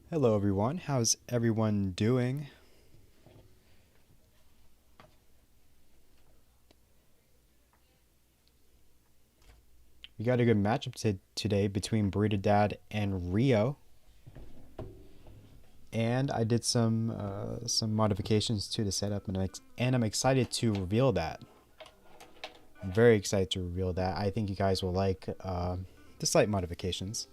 Hello everyone, how's everyone doing? We got a good matchup today between Burritodad and Rio, and I did some modifications to the setup, and I'm excited to reveal that. I'm very excited to reveal that. I think you guys will like the slight modifications.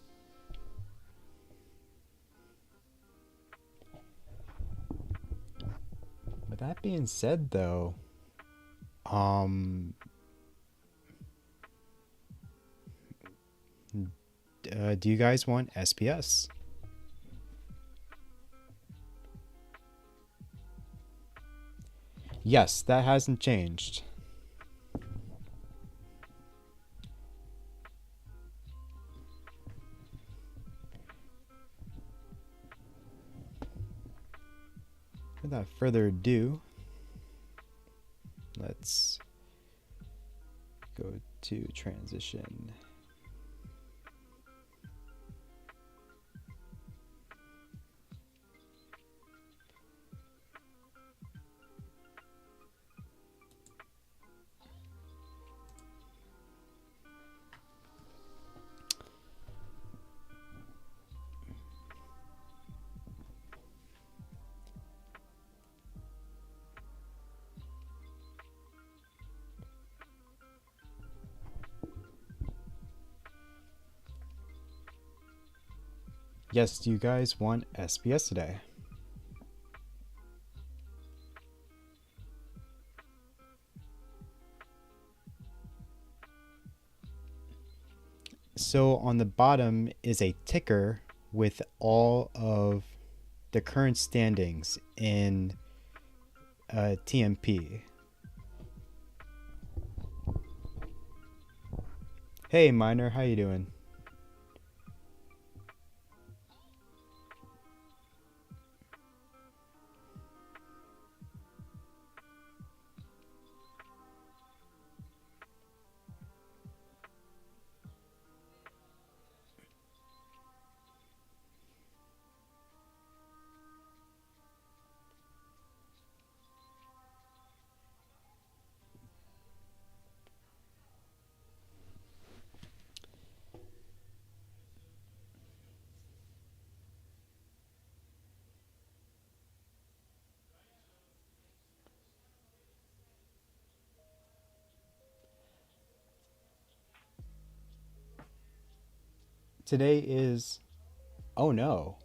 With that being said, though, um, do you guys want SPS? Yes, that hasn't changed. Without further ado, let's go to transition. Yes, do you guys want SPS today? So on the bottom is a ticker with all of the current standings in TNP. Hey Miner, how you doing? Today is, oh no.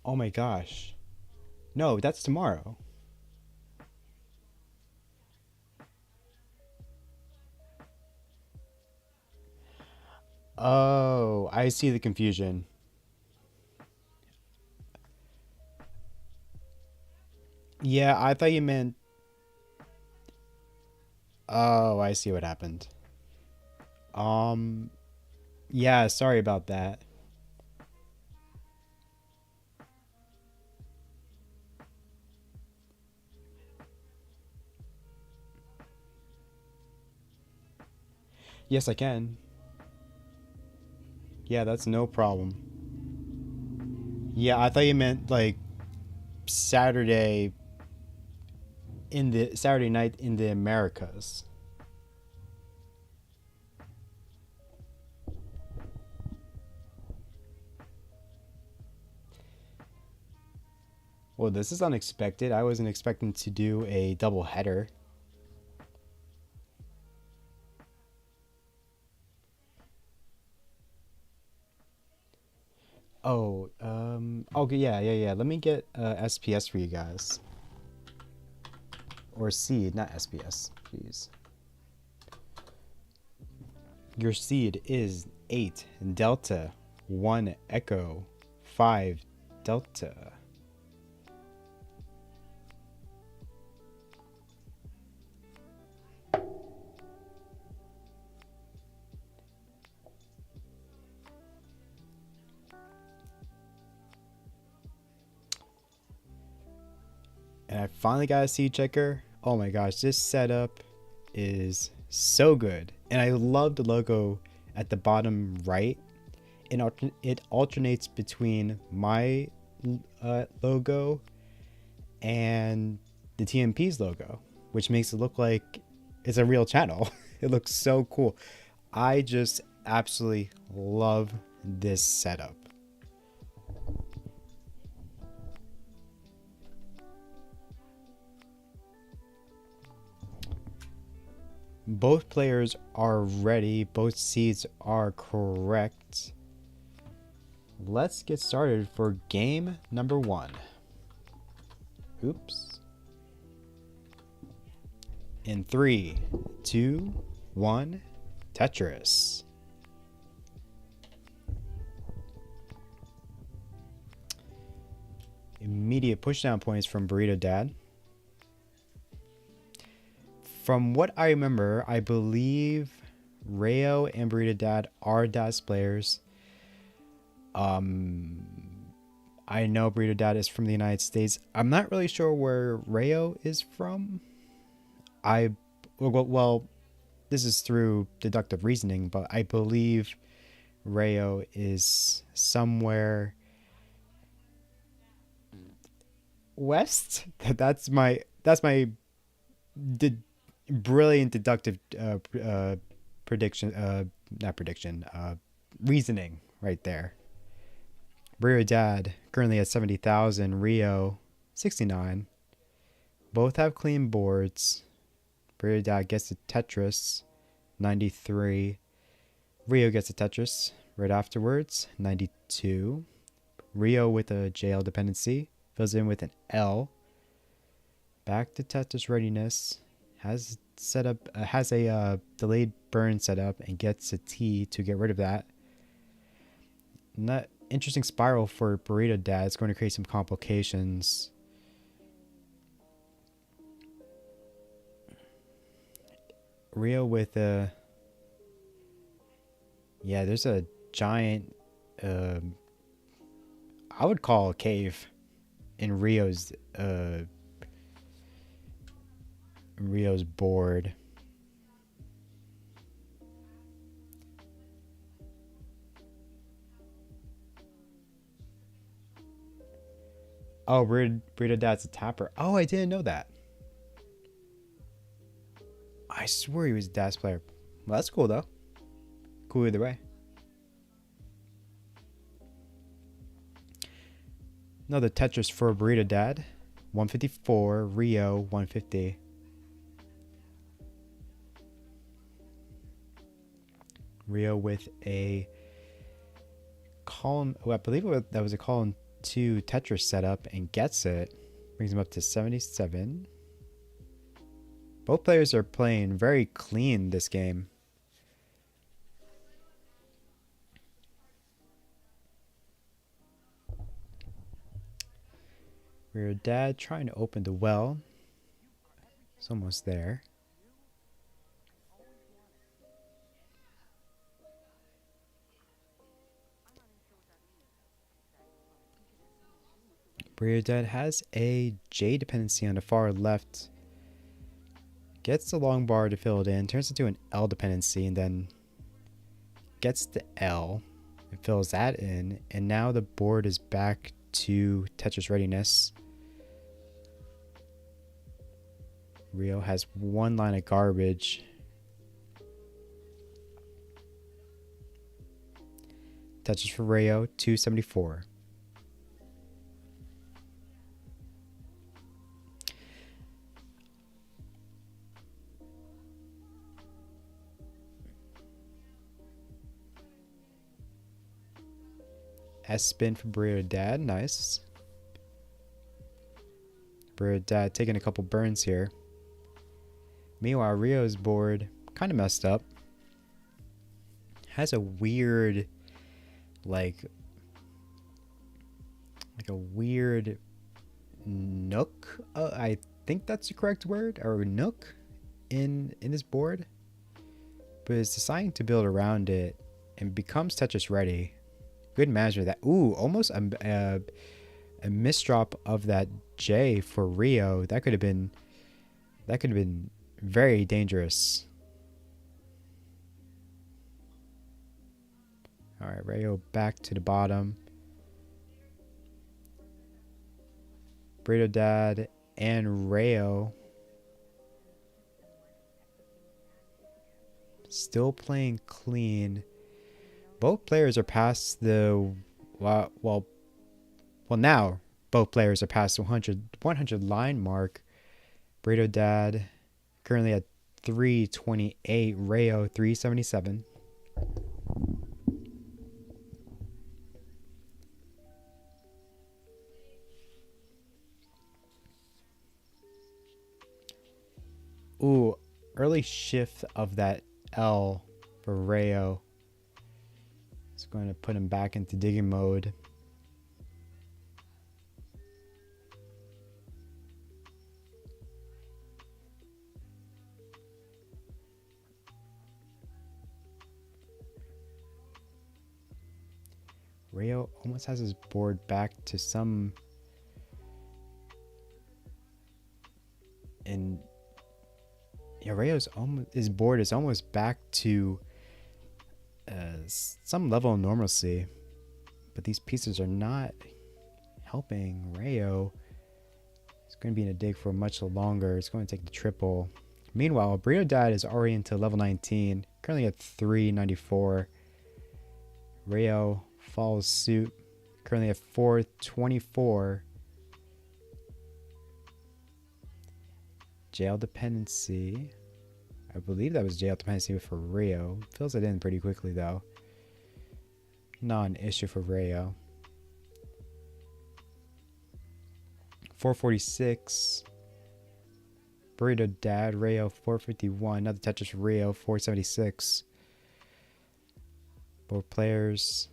Oh my gosh. No, that's tomorrow. Oh, I see the confusion. Yeah, I thought you meant, oh, I see what happened. Um, yeah, sorry about that. Yes, I can. Yeah, that's no problem. Yeah, I thought you meant like Saturday in the Saturday night in the Americas. Well, this is unexpected. I wasn't expecting to do a double header. Oh, okay, yeah. Let me get SPS for you guys. Or seed, not SPS, please. Your seed is 8 Delta 1 Echo 5 Delta. And I finally got a seed checker. Oh my gosh, this setup is So good. And I love the logo at the bottom right. It alternates between my logo and the TNP's logo, which makes it look like it's a real channel. It looks so cool. I just absolutely love this setup. Both players are ready. Both seeds are correct. Let's get started for game number 1. Oops. In 3, 2, 1, Tetris. Immediate pushdown points from Burritodad. From what I remember, I believe R3io and Burritodad are DAS players. I know Burritodad is from the United States. I'm not really sure where R3io is from. Well, this is through deductive reasoning, but I believe R3io is somewhere west. That's my brilliant deductive reasoning right there. Burritodad currently at 70,000, R3io 69. Both have clean boards. Burritodad gets a Tetris 93. R3io gets a Tetris right afterwards 92. R3io with a JL dependency fills in with an L. Back to Tetris readiness. Has a delayed burn setup and gets a T to get rid of that. And that interesting spiral for Burritodad is going to create some complications. R3io with a there's a giant I would call a cave in R3io's board. Oh, Burritodad's a tapper. Oh, I didn't know that. I swear he was a DAS player. Well, that's cool though. Cool either way. Another Tetris for Burritodad. 154, R3io 150. R3io with a column, I believe that was a column 2 Tetris setup and gets it. Brings him up to 77. Both players are playing very clean this game. Burritodad trying to open the well. It's almost there. Burritodad has a J dependency on the far left. Gets the long bar to fill it in, turns into an L dependency, and then gets the L and fills that in. And now the board is back to Tetris readiness. R3io has one line of garbage. Tetris for R3io 274. S spin for Burritodad, nice. Burritodad taking a couple burns here. Meanwhile, R3io's board kind of messed up. Has a weird, like a weird nook. I think that's the correct word, or nook, in his board. But is deciding to build around it and becomes Tetris ready. Good management of that. Ooh, almost a misdrop of that J for R3io. That could have been very dangerous. Alright, R3io back to the bottom. Burritodad and R3io still playing clean. Both players are past the well now both players are past the 100 line mark. Burritodad currently at 328, R3io 377. Ooh, early shift of that L for R3io. It's going to put him back into digging mode. R3io almost has his board back to some... And yeah, R3io's his board is almost back to some level of normalcy, but these pieces are not helping R3io. It's going to be in a dig for much longer. It's going to take the triple. Meanwhile, Burritodad is already into level 19, currently at 394. R3io follows suit, currently at 424. Jail dependency. I believe that was jail dependency for R3io. Fills it in pretty quickly though. Not an issue for R3io. 446. Burritodad, R3io 451. Another Tetris for R3io 476. Both players.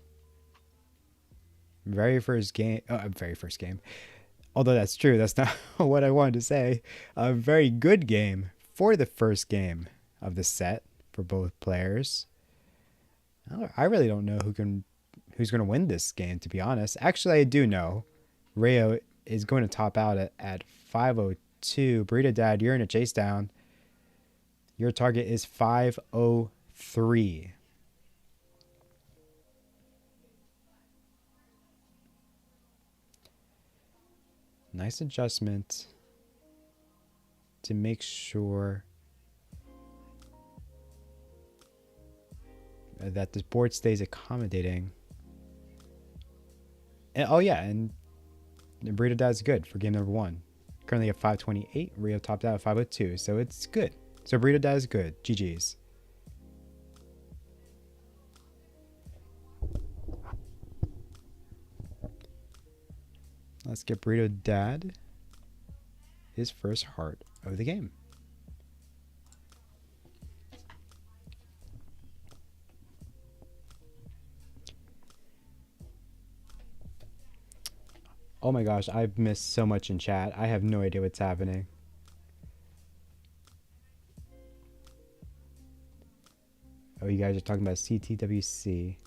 Very first game. Although that's true, that's not what I wanted to say. A very good game for the first game of the set for both players. I really don't know who's going to win this game, to be honest. Actually, I do know. R3io is going to top out at 502. Burritodad, you're in a chase down. Your target is 503. Nice adjustment to make sure that this board stays accommodating. And, oh yeah, and Burritodad is good for game number 1. Currently at 528. R3io topped out at 502, so it's good. So Burritodad is good. GG's. Let's get Burritodad his first heart of the game. Oh my gosh, I've missed so much in chat. I have no idea what's happening. Oh, you guys are talking about CTWC.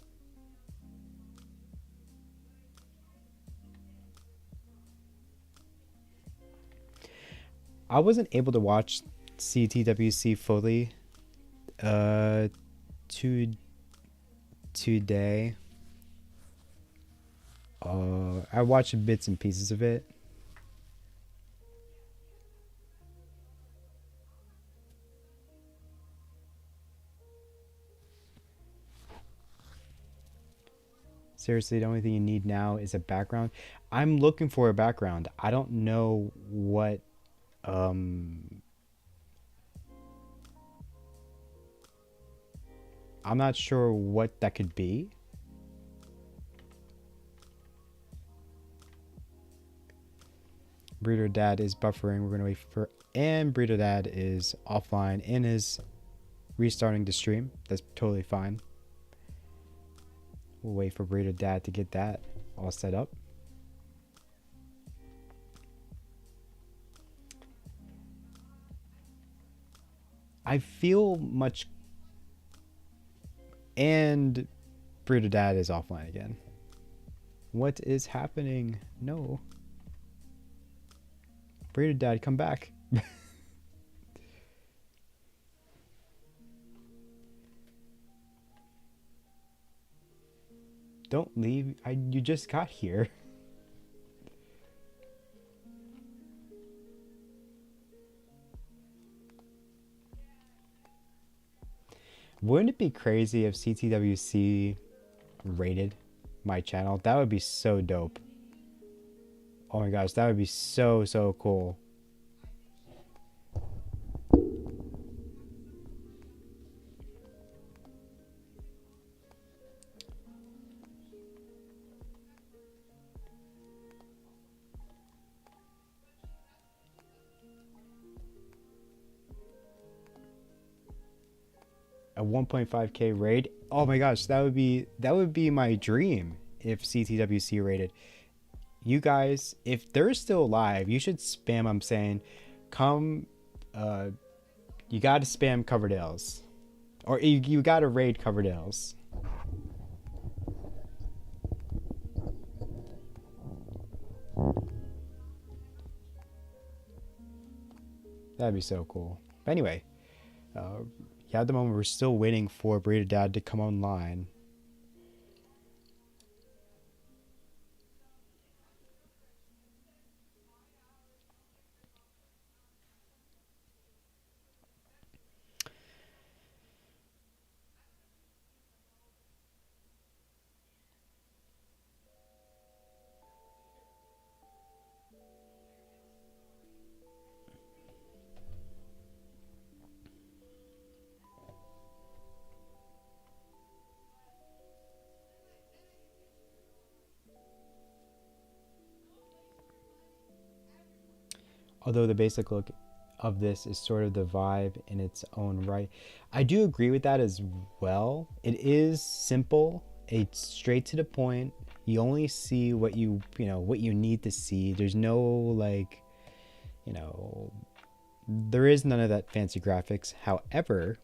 I wasn't able to watch CTWC fully today. I watched bits and pieces of it. Seriously, the only thing you need now is a background. I'm looking for a background. I don't know what I'm not sure what that could be. Burritodad is buffering. We're going to wait for... And Burritodad is offline and is restarting the stream. That's totally fine. We'll wait for Burritodad to get that all set up. I feel much... And Burritodad is offline again. What is happening? No. Burritodad, come back. Don't leave. You just got here. Wouldn't it be crazy if CTWC rated my channel? That would be so dope. Oh my gosh, that would be so, so cool. A 1.5k raid. Oh my gosh, that would be my dream if CTWC rated. You guys, if they're still alive, you should spam. I'm saying, come. You gotta spam Coverdales, or you gotta raid Coverdales. That'd be so cool. But anyway, yeah, at the moment we're still waiting for Burritodad to come online. Although the basic look of this is sort of the vibe in its own right. I do agree with that as well. It is simple. It's straight to the point. You only see what you need to see. There's no like, there is none of that fancy graphics. However,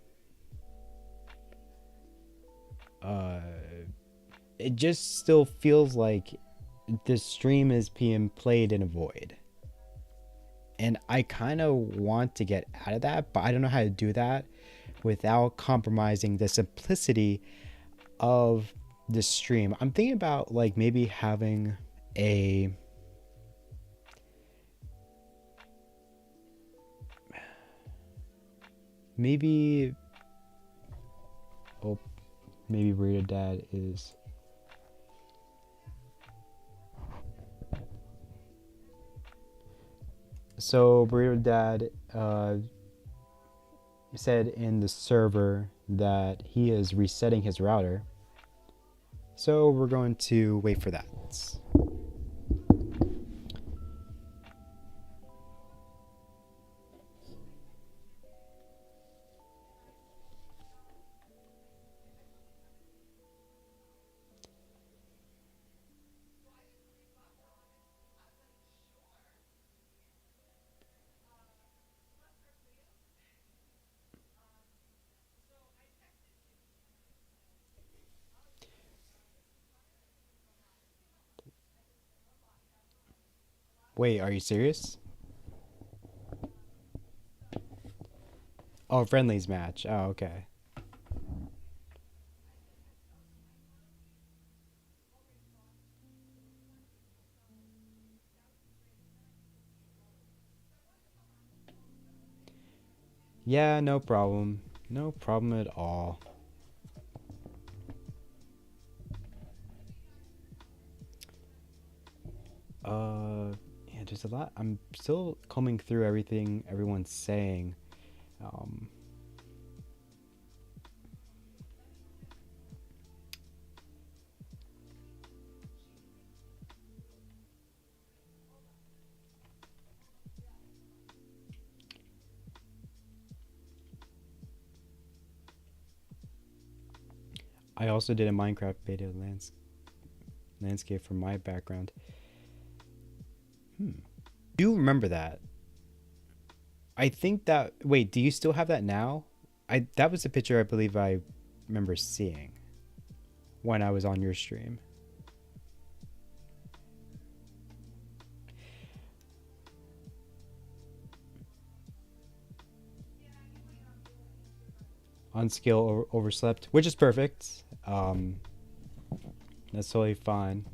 it just still feels like this stream is being played in a void. And I kind of want to get out of that, but I don't know how to do that without compromising the simplicity of the stream. I'm thinking about like maybe having a maybe Burritodad is so Burritodad said in the server that he is resetting his router. So we're going to wait for that. Wait, are you serious? Oh, friendlies match. Oh, okay. Yeah, no problem. No problem at all. Yeah, there's a lot. I'm still combing through everything everyone's saying. I also did a Minecraft beta landscape from my background. Do you remember that? I think that, wait, do you still have that now? That was a picture I believe I remember seeing when I was on your stream. On skill overslept, which is perfect. That's totally fine.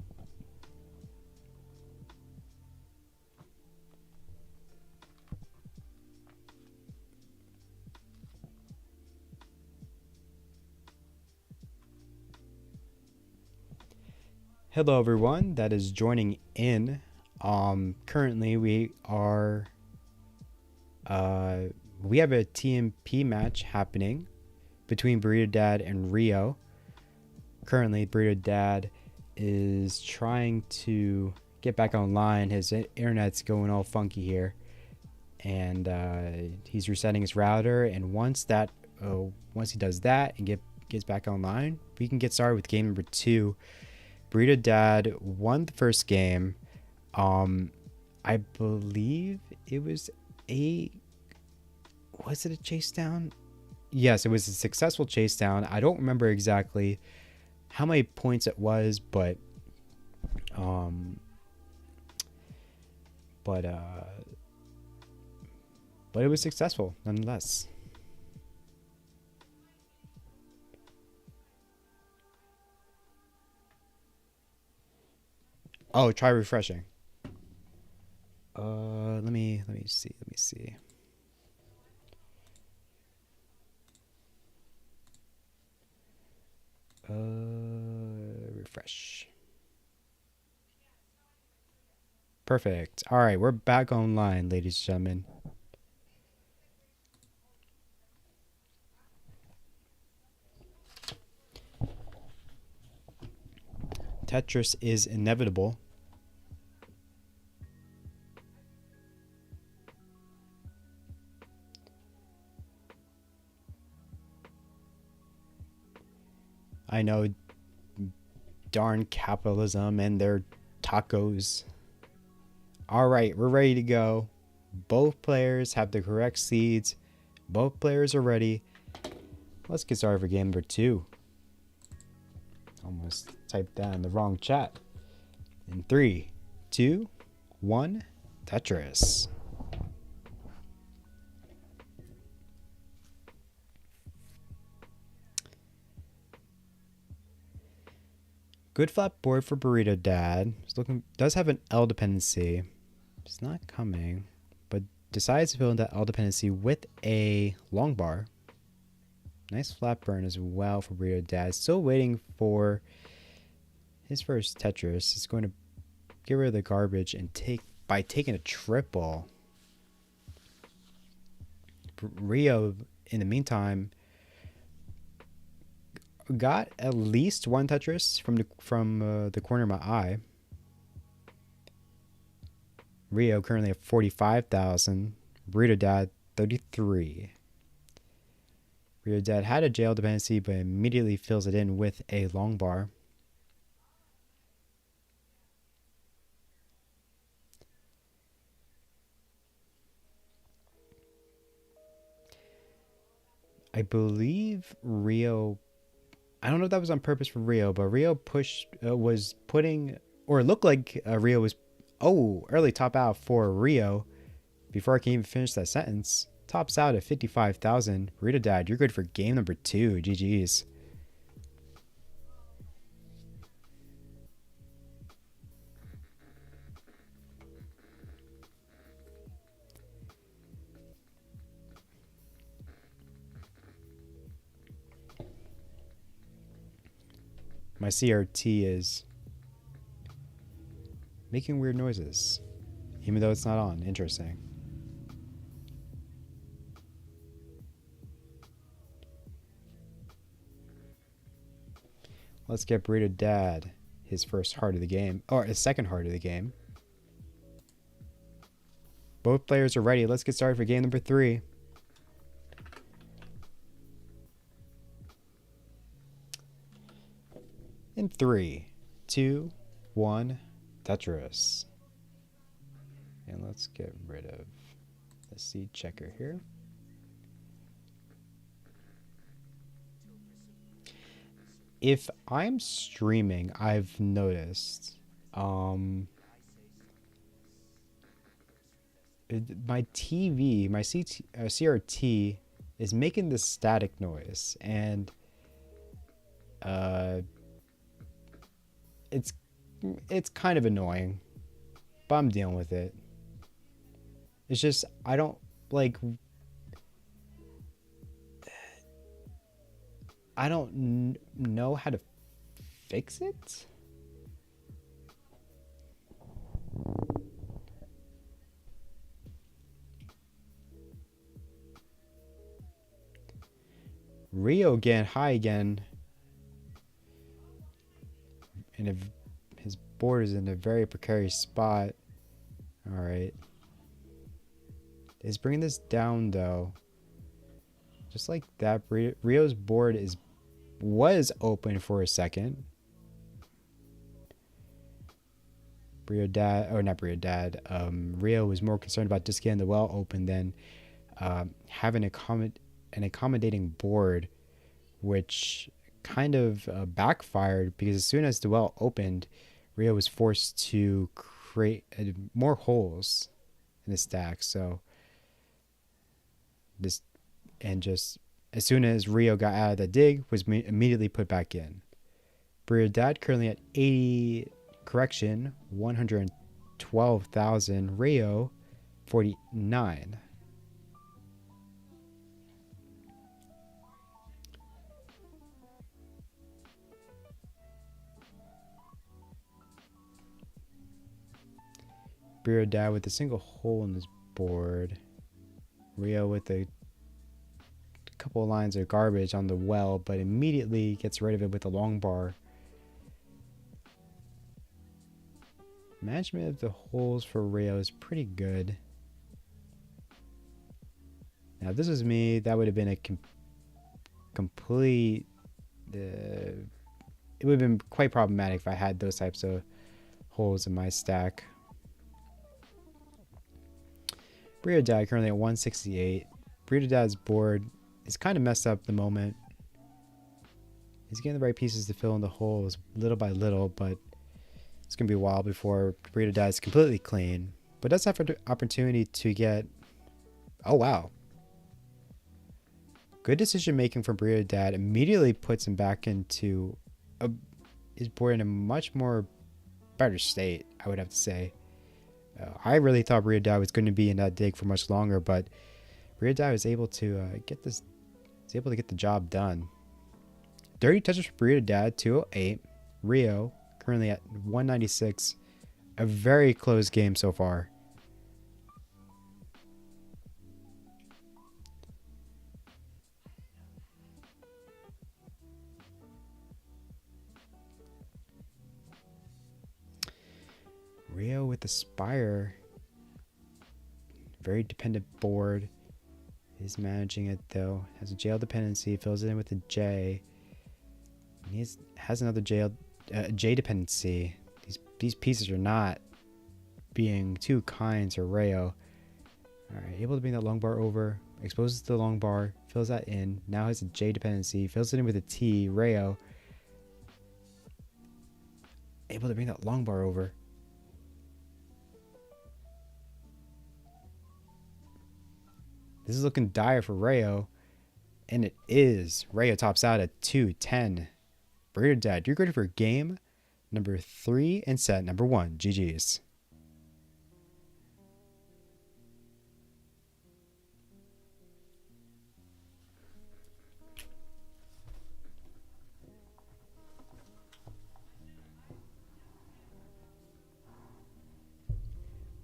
Hello everyone that is joining in. Currently we are we have a TNP match happening between Burritodad and R3io. Currently Burritodad is trying to get back online. His internet's going all funky here, and he's resetting his router, and once he does that and gets back online, we can get started with game number 2. Burritodad won the first game. I believe it was a chase down? Yes, it was a successful chase down. I don't remember exactly how many points it was, but it was successful nonetheless. Oh, try refreshing. Let me see. Refresh. Perfect. All right, we're back online, ladies and gentlemen. Tetris is inevitable. I know, darn capitalism and their tacos. All right, we're ready to go. Both players have the correct seeds. Both players are ready. Let's get started for game number 2. Almost typed that in the wrong chat. In 3, 2, 1, Tetris. Good flat board for Burritodad. Does have an L dependency. It's not coming, but decides to fill in that L dependency with a long bar. Nice flat burn as well for Burritodad. Still waiting for his first Tetris. He's going to get rid of the garbage and taking a triple. R3io, in the meantime, got at least one Tetris from the corner of my eye. R3io currently at 45,000. Burritodad 33. Burritodad had a jail dependency, but immediately fills it in with a long bar. I believe R3io, I don't know if that was on purpose for R3io, but R3io was putting, or it looked like R3io was, early top out for R3io. Before I can even finish that sentence, tops out at 55,000. Burritodad, you're good for game number 2. GG's. My CRT is making weird noises, even though it's not on. Interesting. Let's get Burritodad his first heart of the game, or his second heart of the game. Both players are ready. Let's get started for game number 3. In 3, 2, 1, Tetris. And let's get rid of the seed checker here. If I'm streaming, I've noticed my TV, my CRT is making this static noise, and it's it's kind of annoying, but I'm dealing with it. It's just I don't like I don't know how to fix it. R3io again, high again. And if his board is in a very precarious spot. All right. Is bringing this down though. Just like that, Rio's board was open for a second. Burritodad, or not Burritodad, R3io was more concerned about just getting the well open than having an accommodating board, which kind of backfired because as soon as the well opened, R3io was forced to create more holes in the stack. So this, and just as soon as R3io got out of the dig, was immediately put back in. Burritodad currently at 80. Correction, 112,000. R3io, 49. Burritodad with a single hole in his board. R3io with a couple of lines of garbage on the well, but immediately gets rid of it with a long bar. Management of the holes for R3io is pretty good. Now, if this was me, that would have been a complete... it would have been quite problematic if I had those types of holes in my stack. Burritodad currently at 168. Burritodad's board is kind of messed up at the moment. He's getting the right pieces to fill in the holes little by little, but it's going to be a while before Burritodad is completely clean. But does have an opportunity to get... Oh, wow. Good decision making from Burritodad. Immediately puts him back into his board in a much more better state, I would have to say. I really thought Burritodad was going to be in that dig for much longer, but Burritodad was able to get the job done. Dirty touches for Burritodad, 208. R3io currently at 196. A very close game so far. R3io with the Spire. Very dependent board. He's managing it though. Has a jail dependency. Fills it in with a J. He has another J dependency. These pieces are not being too kind to R3io. Alright, able to bring that long bar over. Exposes the long bar. Fills that in. Now has a J dependency. Fills it in with a T. R3io. Able to bring that long bar over. This is looking dire for R3io. And it is. R3io tops out at 210. Burritodad, you're ready for game number 3 and set number 1. GG's.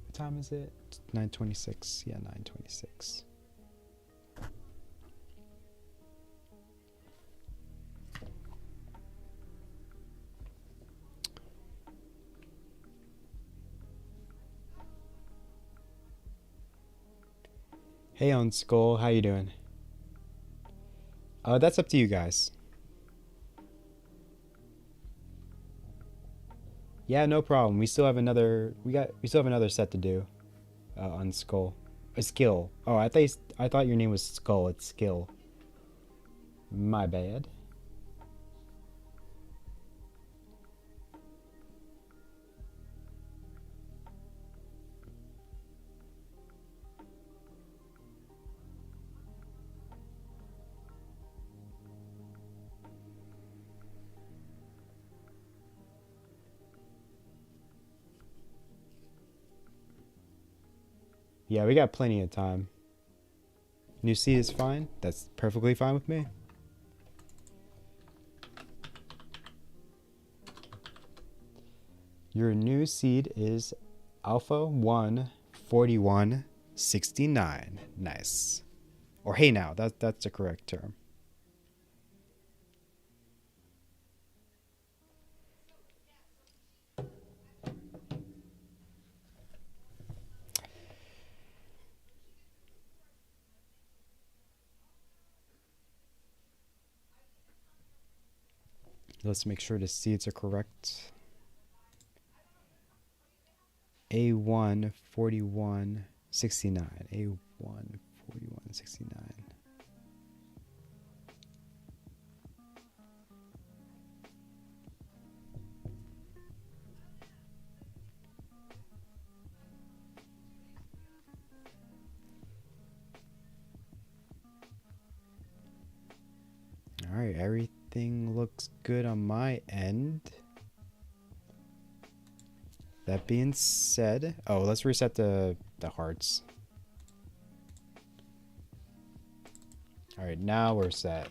What time is it? 9:26. Yeah, 9:26. Hey on Skull, how you doing? That's up to you guys. Yeah, no problem. We still have another. We still have another set to do. On Skull, a skill. Oh, I thought your name was Skull. It's Skill. My bad. Yeah, we got plenty of time. New seed is fine. That's perfectly fine with me. Your new seed is Alpha 14169. Nice. Or hey now, that's the correct term. Let's make sure the seeds are correct. A1 4169. A1 4169. All right, everything looks good on my end. That being said, oh, let's reset the hearts. All right, now we're set.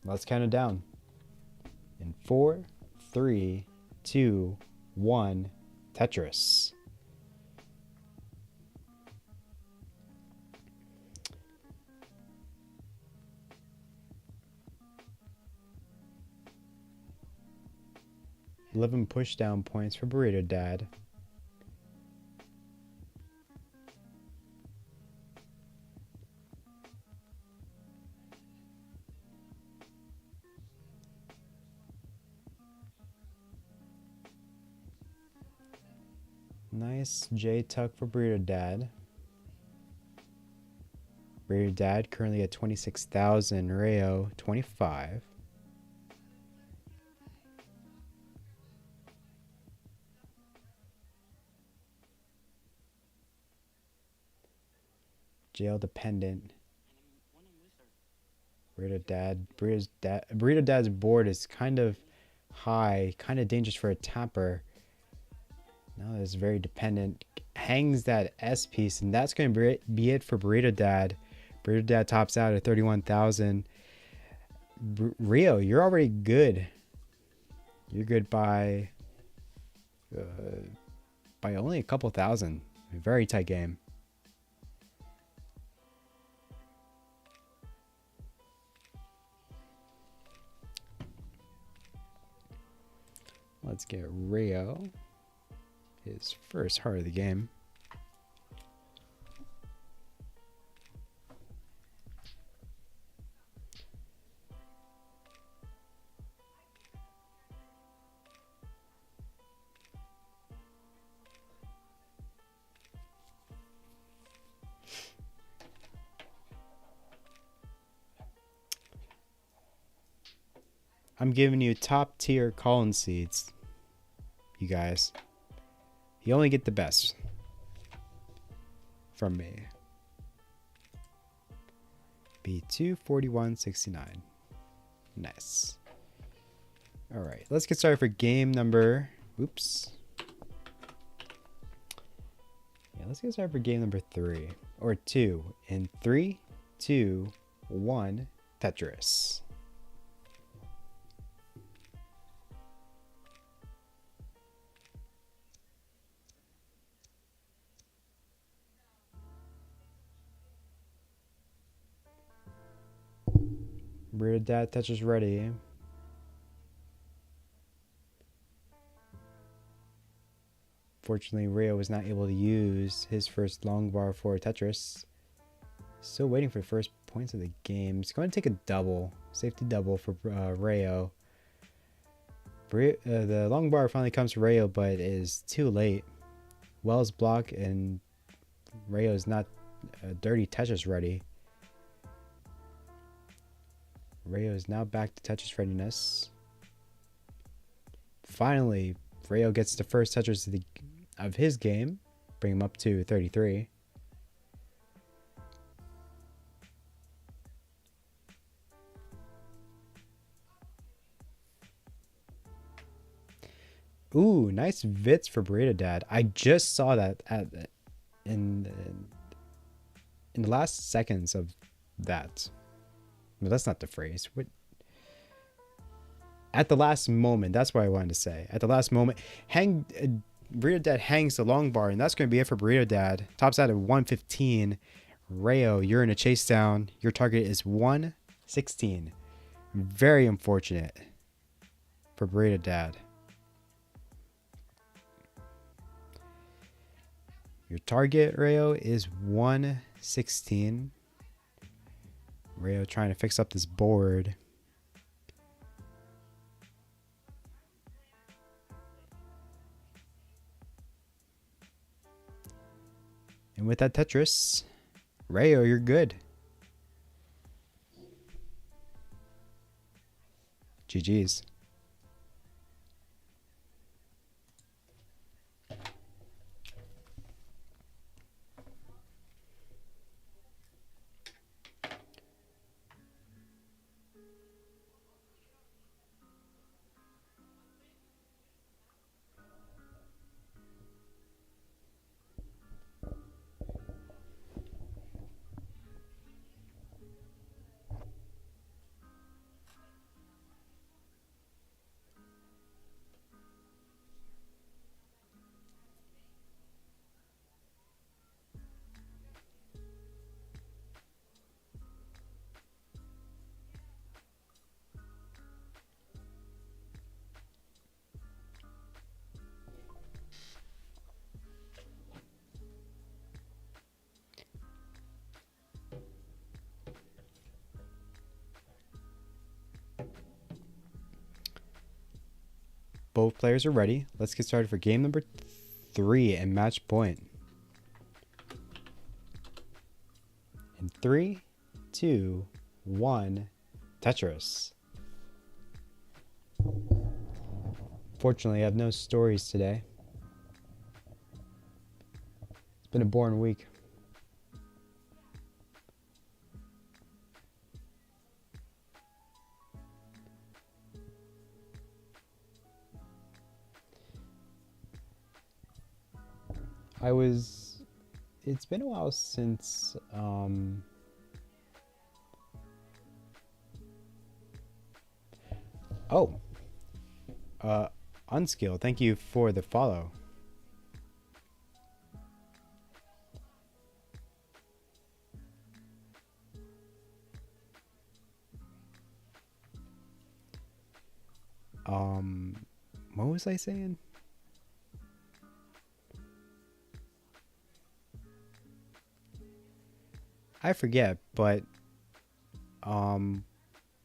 Let's count it down. In 4, 3, 2, 1, Tetris. $11 push down points for Burritodad. Nice J tuck for Burritodad. Burritodad currently at 26,000. R3io 25. Jail dependent. Burritodad's board is kind of high, kind of dangerous for a tapper. Now it's very dependent. Hangs that S piece, and that's going to be it for Burritodad. Burritodad tops out at 31,000. R3io, you're already good. You're good by only a couple thousand. A very tight game. Let's get R3io his first heart of the game. I'm giving you top tier Colin seeds, you guys. You only get the best from me. B2 4169. Nice. All right, let's get started for game number. Oops. Yeah, let's get started for game number 3 or 2 in 3, 2, 1. Tetris. Burritodad Tetris ready. Fortunately, R3io was not able to use his first long bar for Tetris. Still waiting for the first points of the game. It's going to take a double, safety double for R3io. The long bar finally comes to R3io, but it is too late. Wells block, and R3io is not dirty Tetris ready. R3io is now back to Tetris readiness. Finally, R3io gets the first Tetris of his game, bring him up to 33. Ooh, nice Vits for Burritodad. I just saw that in in the last seconds of that. No, that's not the phrase. What? At the last moment, that's what I wanted to say. At the last moment, Burritodad hangs the long bar, and that's going to be it for Burritodad. Tops out at 115. R3io, you're in a chase down. Your target is 116. Very unfortunate for Burritodad. Your target, R3io, is 116. R3io trying to fix up this board. And with that Tetris, R3io, you're good. GG's. Both players are ready. Let's get started for game number 3 and match point. In 3, 2, 1, Tetris. Fortunately, I have no stories today. It's been a boring week. It's been a while since, Unskill, thank you for the follow. What was I saying? I forget, but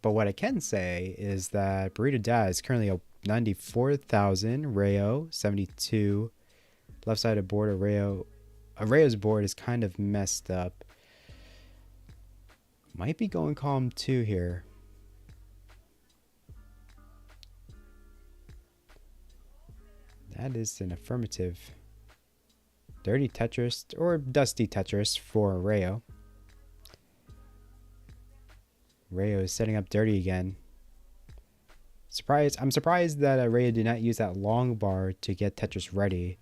what I can say is that Burritodad is currently a 94,000, R3io 72. Left side of board, R3io's board is kind of messed up. Might be going column 2 here. That is an affirmative. Dirty Tetris or Dusty Tetris for R3io. R3io is setting up dirty again. I'm surprised that R3io did not use that long bar to get Tetris ready.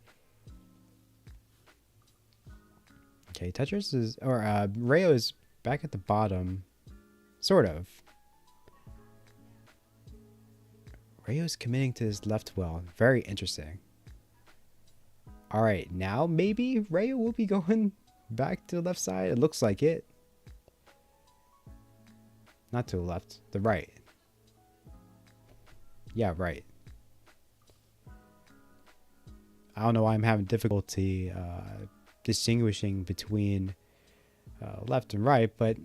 Okay, R3io is back at the bottom. Sort of. R3io is committing to his left well. Very interesting. Alright, now maybe R3io will be going back to the left side. It looks like it. Not to the left, the right. Yeah, right. I don't know why I'm having difficulty distinguishing between left and right, but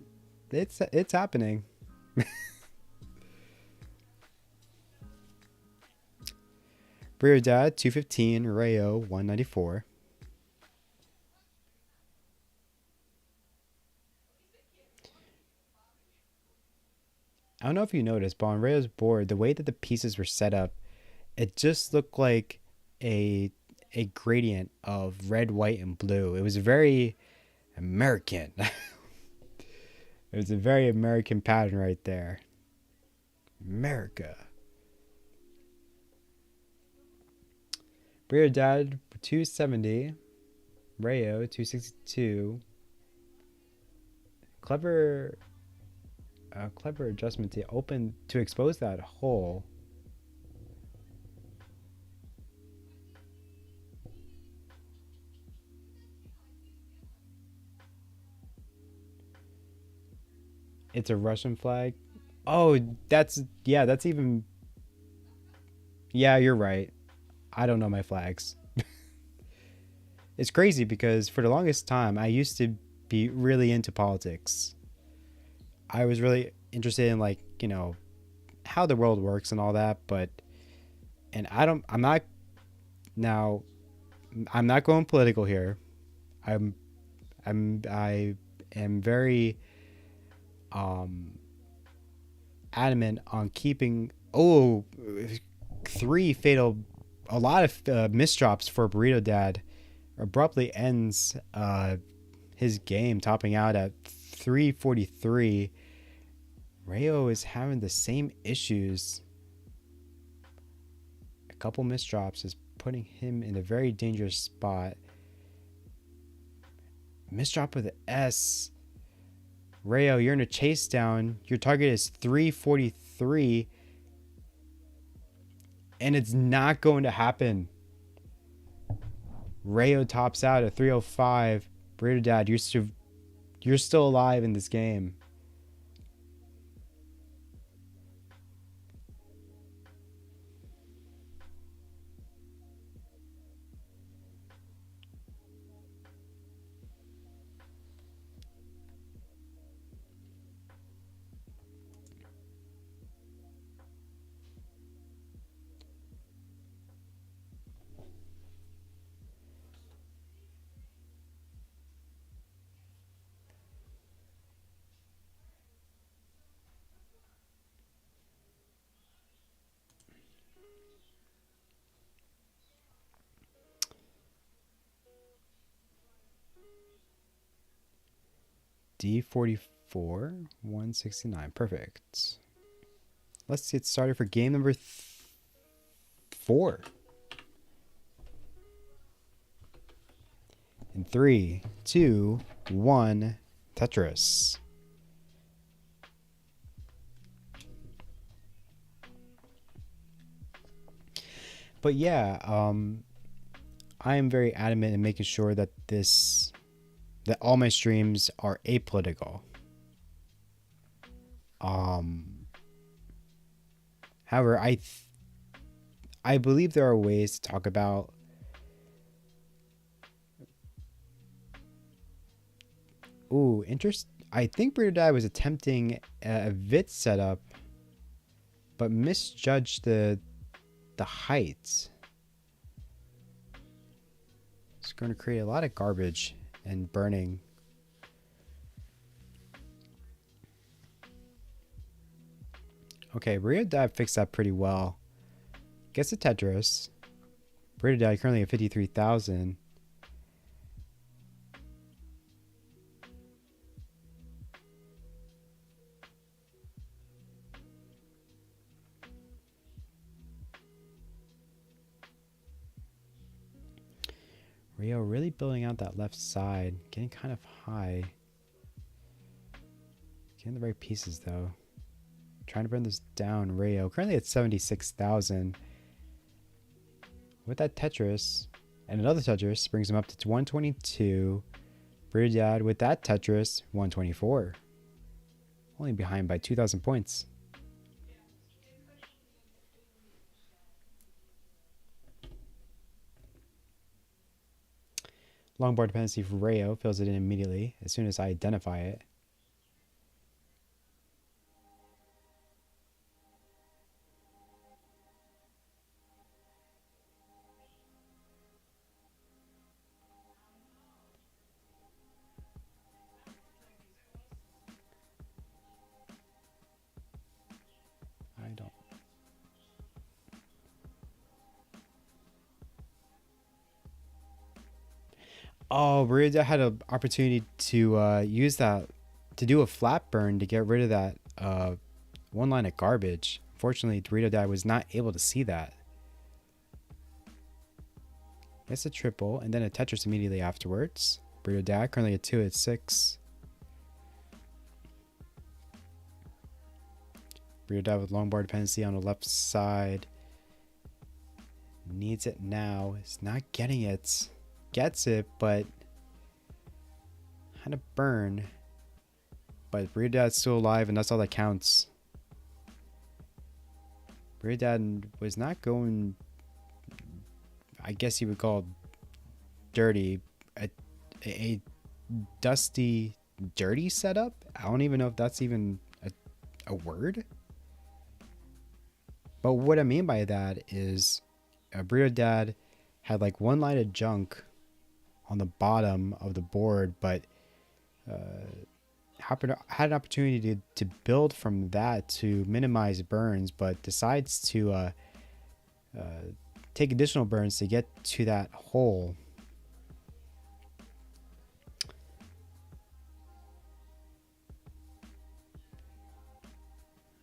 it's happening. Burritodad 215, R3io 194. I don't know if you noticed, but on R3io's board, the way that the pieces were set up, it just looked like a gradient of red, white, and blue. It was very American. It was a very American pattern right there. America. Burritodad 270. R3io 262. Clever adjustment to expose that hole. It's a Russian flag. Oh, that's even. Yeah, you're right. I don't know my flags. It's crazy because for the longest time I used to be really into politics. I was really interested in, like, how the world works and all that, but I'm not now I'm not going political here. I am very adamant on keeping three fatal a lot of misdrops for Burritodad. Abruptly ends his game, topping out at 343. R3io is having the same issues. A couple misdrops is putting him in a very dangerous spot. Misdrop with an S. R3io, you're in a chase down. Your target is 343. And it's not going to happen. R3io tops out at 305. Burritodad, you're still alive in this game. D44, 169. Perfect. Let's get started for game number 4. In 3, 2, 1, Tetris. But yeah, I am very adamant in making sure that that all my streams are apolitical. However, I believe there are ways to talk about I think Burritodad was attempting a VIT setup, but misjudged the height. It's going to create a lot of garbage and burning. Okay, Burritodad fixed that pretty well. Gets a Tetris. Burritodad currently at 53,000. R3io really building out that left side, getting kind of high. Getting the right pieces though. Trying to burn this down. R3io currently at 76,000. With that Tetris and another Tetris brings him up to 122. Burritodad with that Tetris 124. Only behind by 2,000 points. Long bar dependency for R3io fills it in immediately as soon as I identify it. I don't. Oh, Burritodad had an opportunity to use that to do a flat burn to get rid of that one line of garbage. Fortunately, Burritodad was not able to see that. It's a triple, and then a Tetris immediately afterwards. Burritodad currently at 2 at 6. Burritodad with long bar dependency on the left side. Needs it now. It's not getting it. Gets it, but had a burn. But Burritodad's still alive, and that's all that counts. Burritodad was not going, I guess you would call dirty, a dusty, dirty setup. I don't even know if that's even a word. But what I mean by that is Burritodad had like one line of junk on the bottom of the board, but had an opportunity to build from that to minimize burns, but decides to take additional burns to get to that hole.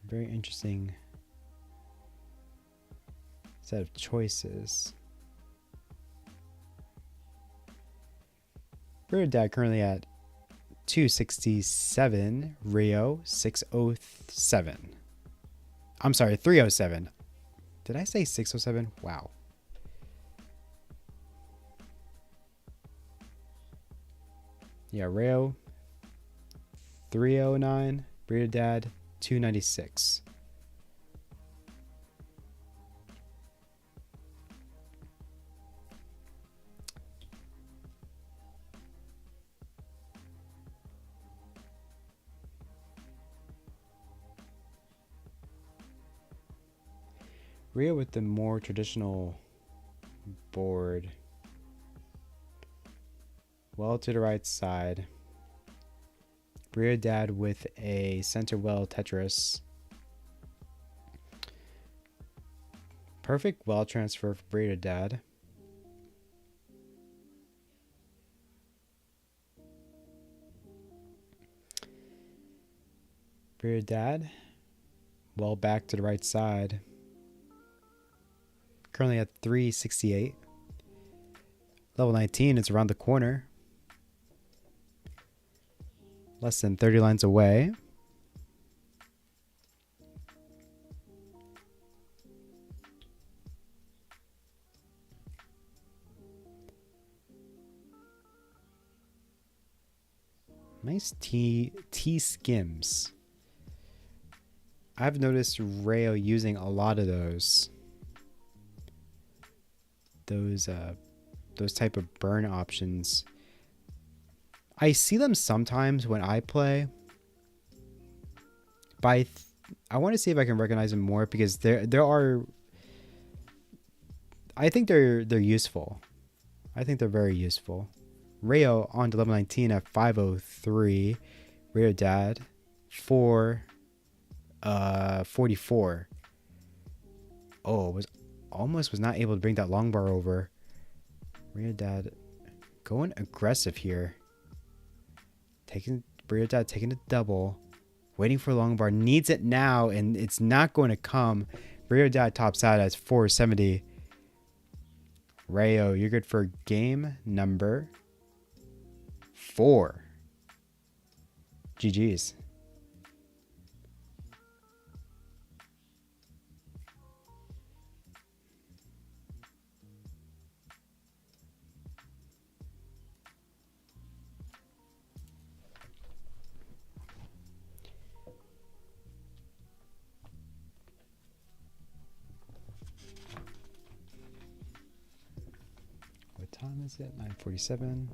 Very interesting set of choices. Burritodad currently at 267, R3io 607. I'm sorry, 307. Did I say 607? Wow. Yeah, R3io 309, Burritodad 296. R3io with the more traditional board. Well to the right side. Burritodad with a center well Tetris. Perfect well transfer for Burritodad. Burritodad well back to the right side. Currently at 368. Level 19 is around the corner. Less than 30 lines away. Nice T skims. I've noticed R3io using a lot of those type of burn options. I see them sometimes when I play, but I want to see if I can recognize them more, because there are. I think they're useful. I think they're very useful. R3io on to level 19 at 503. Burritodad 44. Oh, was not able to bring that long bar over. Burritodad going aggressive here. Burritodad taking a double. Waiting for a long bar. Needs it now, and it's not going to come. Burritodad tops out at 470. R3io, you're good for game number 4. GG's. What time is it? 9:47.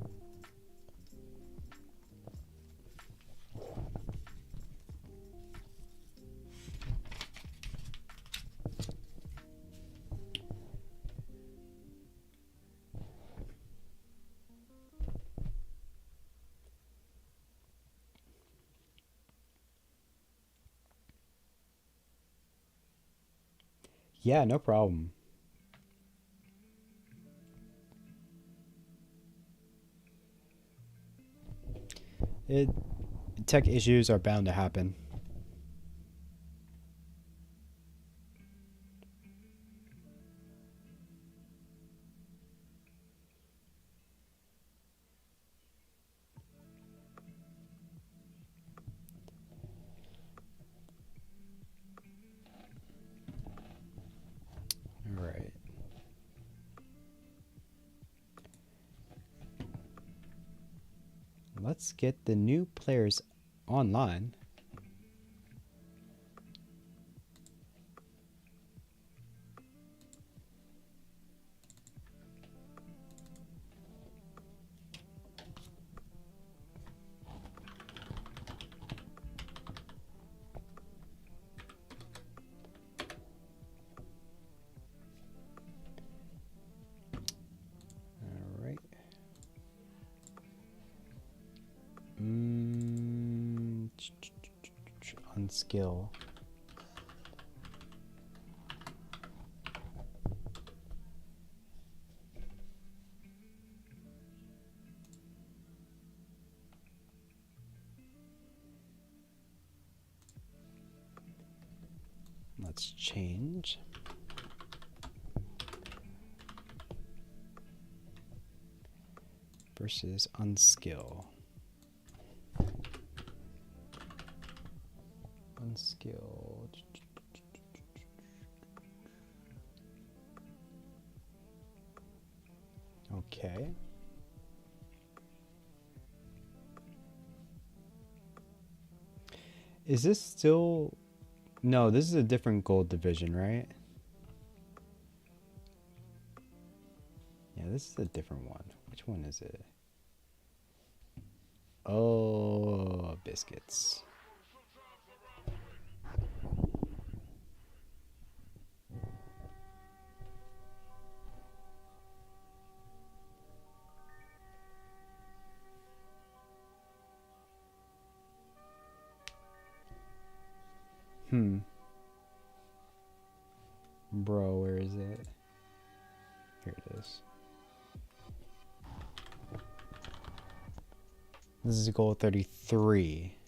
Yeah, no problem. Tech issues are bound to happen. let's get the new players online. On skill. Let's change. Versus unskill. Unskill. Okay. Is this still... No, this is a different gold division, right? Yeah, this is a different one. Which one is it? Oh, biscuits. Bro, where is it? Here it is. This is goal 33.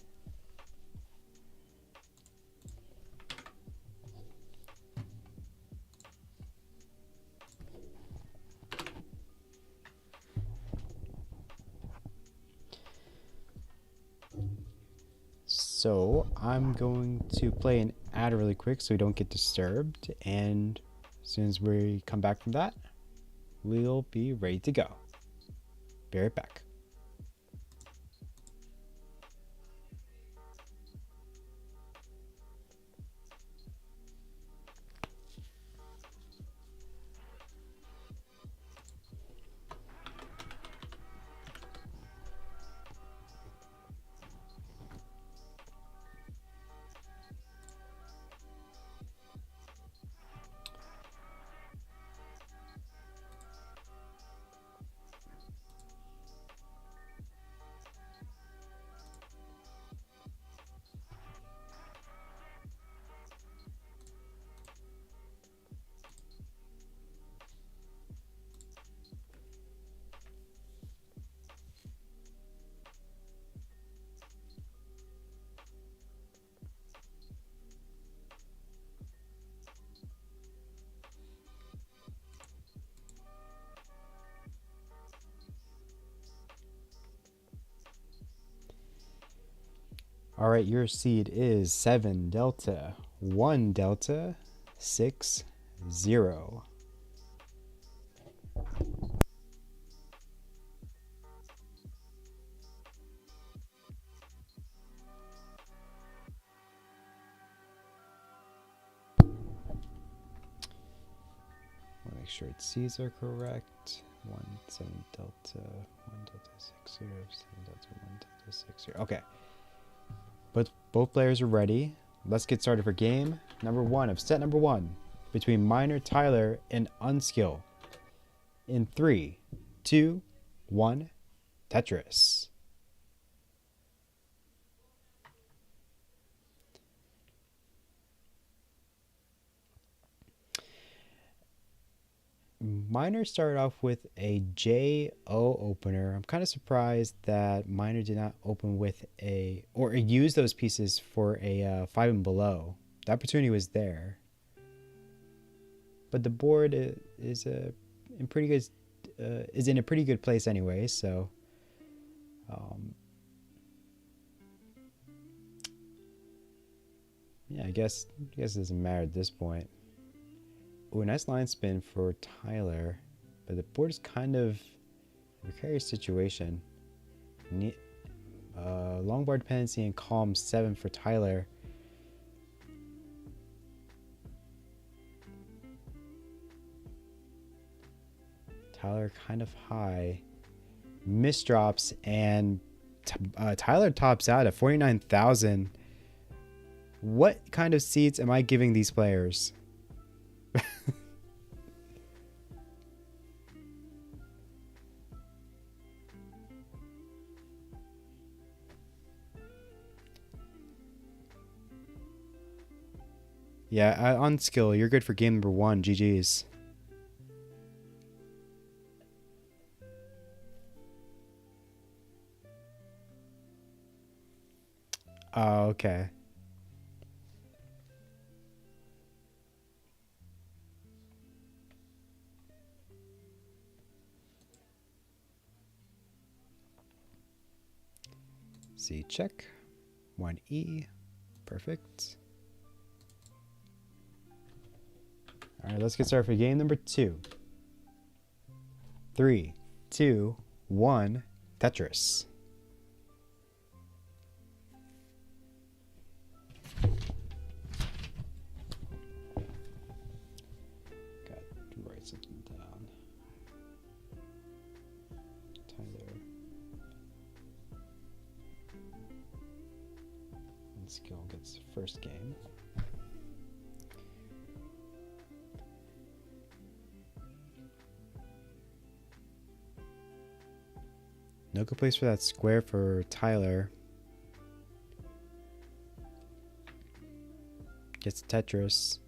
So I'm going to play an ad really quick so we don't get disturbed, and as soon as we come back from that, we'll be ready to go. Be right back. All right, your seed is 7 Delta 1 Delta 6 0. Make sure its C's are correct. 1 7 Delta 1 Delta 6 0 7 Delta 1 Delta 6 0. Okay. But both players are ready. Let's get started for game number 1 of set number 1 between Miner Tyler and Unskill. In 3, 2, 1, Tetris. Miner started off with a JO opener. I'm kind of surprised that Miner did not open with a, or use those pieces for a 5 and below. The opportunity was there. But the board is in a pretty good place anyway, so yeah, I guess it doesn't matter at this point. Ooh, a nice line spin for Tyler, but the board is kind of a precarious situation. Longboard dependency and calm 7 for Tyler. Tyler kind of high. Misdrops and Tyler tops out at 49,000. What kind of seeds am I giving these players? Yeah, on skill, you're good for game number 1. GG's. Oh, okay. C check. 1E. Perfect. Alright, let's get started for game number 2. 3, 2, 1, Tetris. Got to write something down. Tyler. And skill gets first game. No good place for that square for Tyler. Gets Tetris.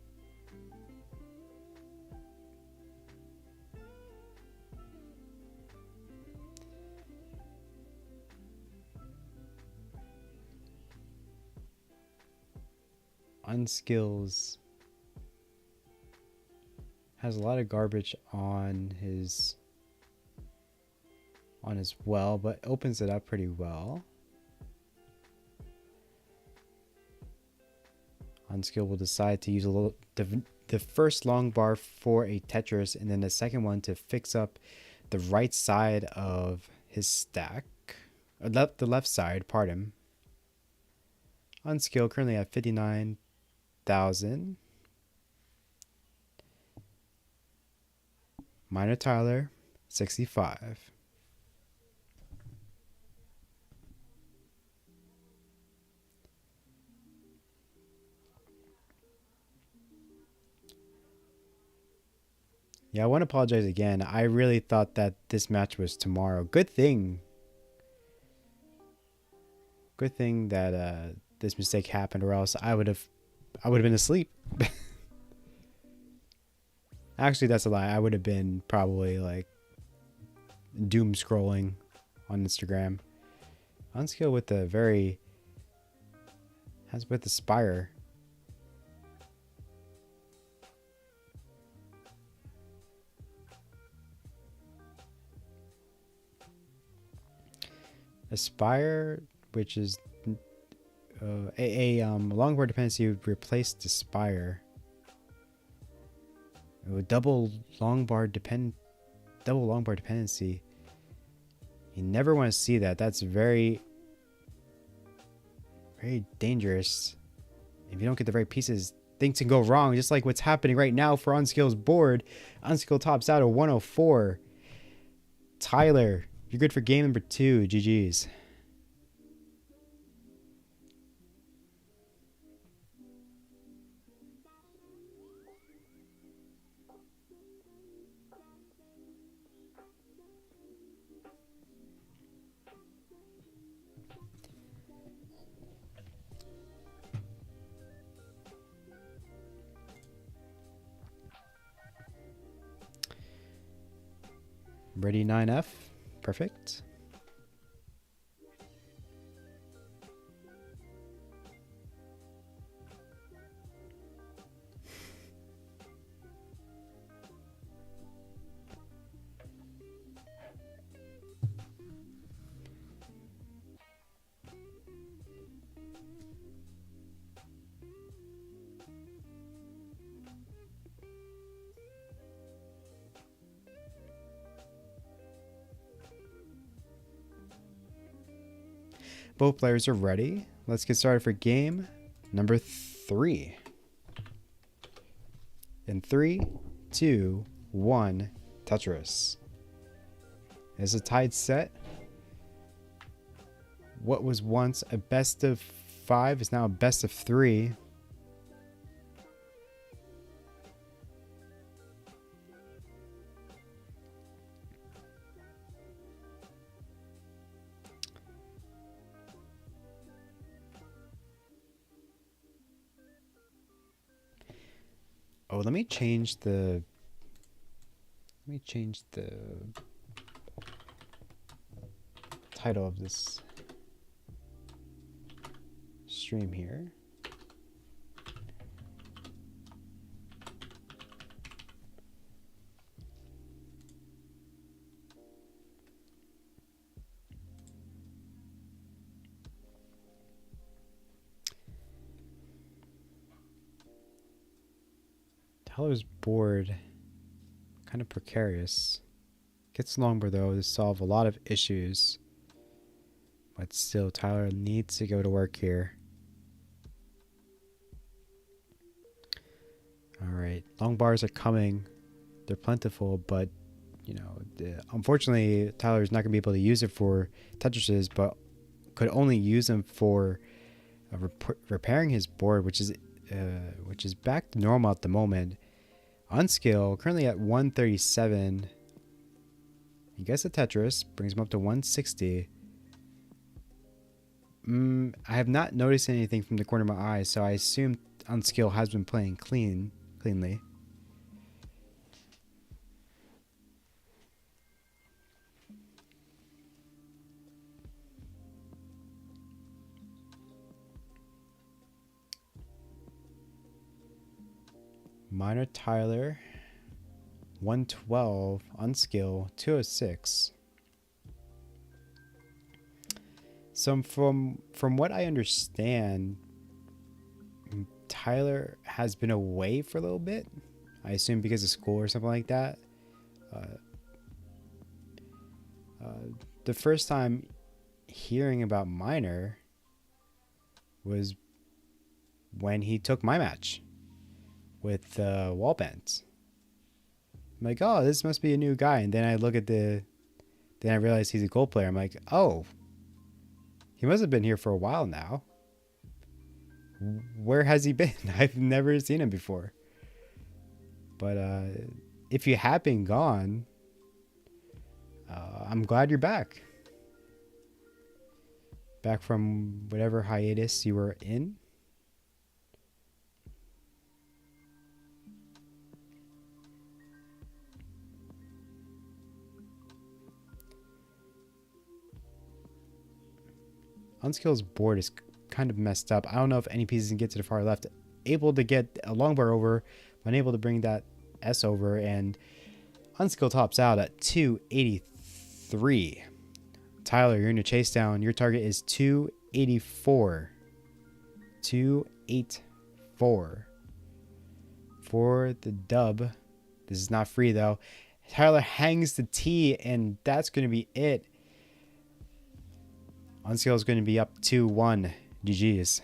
Unskills. Has a lot of garbage on his well, but opens it up pretty well. Unskill will decide to use a little the first long bar for a Tetris, and then the second one to fix up the right side of his stack. The left side, pardon. Unskill currently at 59,000. Minor Tyler, 65. Yeah, I want to apologize again. I really thought that this match was tomorrow. Good thing. Good thing that this mistake happened, or else I would have been asleep. Actually, that's a lie. I would have been probably like doom scrolling on Instagram. Unskill with the with the spire. Aspire, which is a longboard dependency, would replace the spire. Double longboard dependency. You never want to see that. That's very, very dangerous. If you don't get the right pieces, things can go wrong. Just like what's happening right now for Unskill's board. Unskill tops out at 104. Tyler, you're good for game number 2. GG's. Ready 9F. Perfect. Both players are ready. Let's get started for game number 3. In 3, 2, 1, Tetris. It's a tied set. What was once a best of 5 is now a best of 3. Oh, let me change the title of this stream here. Tyler's board kind of precarious. Gets longer though to solve a lot of issues. But still, Tyler needs to go to work here. Alright, long bars are coming. They're plentiful, but, you know, unfortunately, Tyler's not going to be able to use it for Tetrises, but could only use them for repairing his board, which is back to normal at the moment. On skill, currently at 137. He gets a Tetris, brings him up to 160. I have not noticed anything from the corner of my eye, so I assume on skill has been playing cleanly. Minor Tyler, 112 on skill, 206. So from what I understand, Tyler has been away for a little bit. I assume because of school or something like that. The first time hearing about Minor was when he took my match with wall bends. I'm like, oh, this must be a new guy. And then I look at then I realize he's a gold player. I'm like, oh, he must have been here for a while now. Where has he been? I've never seen him before. But if you have been gone, I'm glad you're back. Back from whatever hiatus you were in. Unskill's board is kind of messed up. I don't know if any pieces can get to the far left. Able to get a long bar over, but unable to bring that S over, and Unskill tops out at 283. Tyler, you're in a chase down. Your target is 284. 284 for the dub. This is not free though. Tyler hangs the T, and that's going to be it. Unskill is going to be up 2-1. GG's.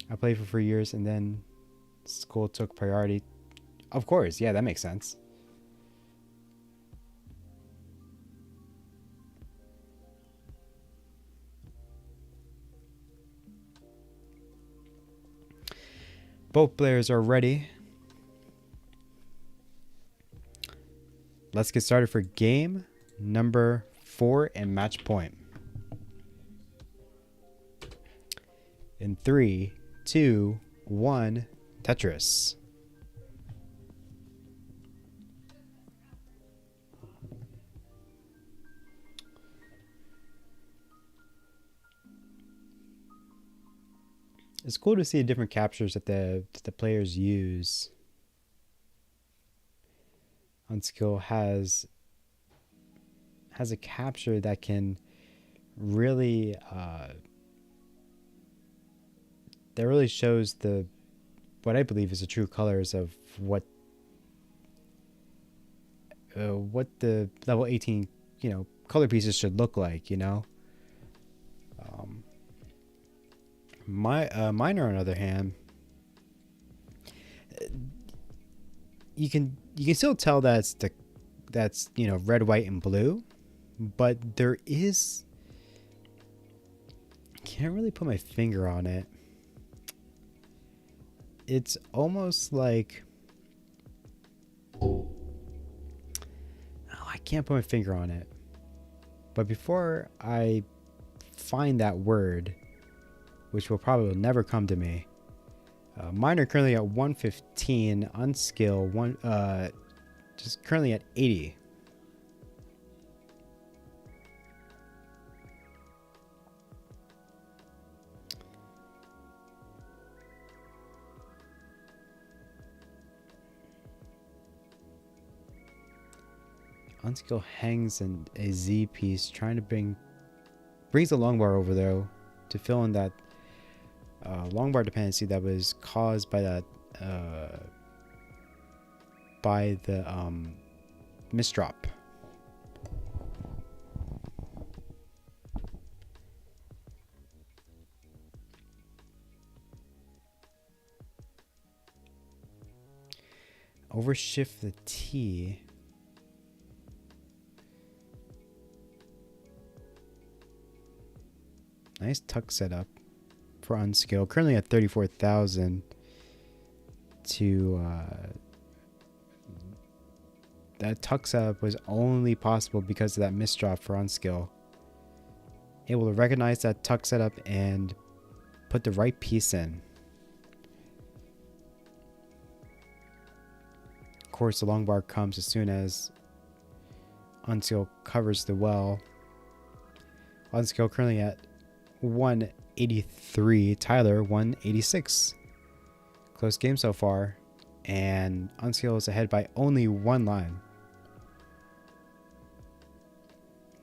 I played for 3 years and then school took priority. Of course, yeah, that makes sense. Both players are ready. Let's get started for game number 4 and match point. In 3, 2, 1, Tetris. It's cool to see the different captures that the players use. Unskill has a capture that can really that really shows what I believe is the true colors of what the level 18 color pieces should look like. Minor on the other hand, you can still tell that's red, white, and blue, but there is, can't really put my finger on it. It's almost like, I can't put my finger on it. But before I find that word, which will probably never come to me, mine are currently at 115 on skill, just currently at 80. Unskill hangs in a Z piece, trying to brings the longbar over though to fill in that longbar dependency that was caused by that misdrop. Overshift the T. Nice tuck setup for unskill. Currently at 34,000 that tuck setup was only possible because of that misdrop for unskill. Able to recognize that tuck setup and put the right piece in. Of course, the long bar comes as soon as unskill covers the well. Unskill currently at 183, Tyler 186. Close game so far, and unskill is ahead by only one line.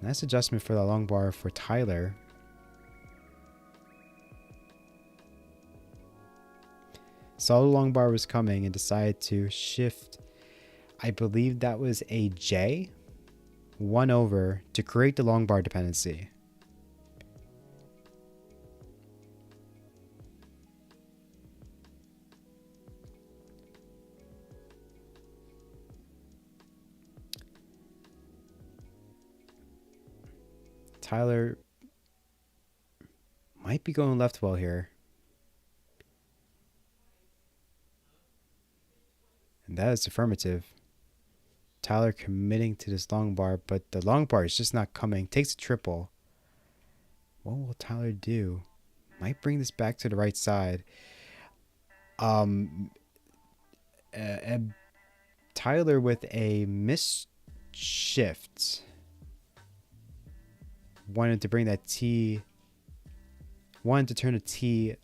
Nice adjustment for the long bar for Tyler. Saw the long bar was coming and decided to shift, I believe that was a J, 1 over to create the long bar dependency. Tyler might be going left well here. And that is affirmative. Tyler committing to this long bar, but the long bar is just not coming. Takes a triple. What will Tyler do? Might bring this back to the right side. Tyler with a misshift. Wanted to bring that T, wanted to turn a T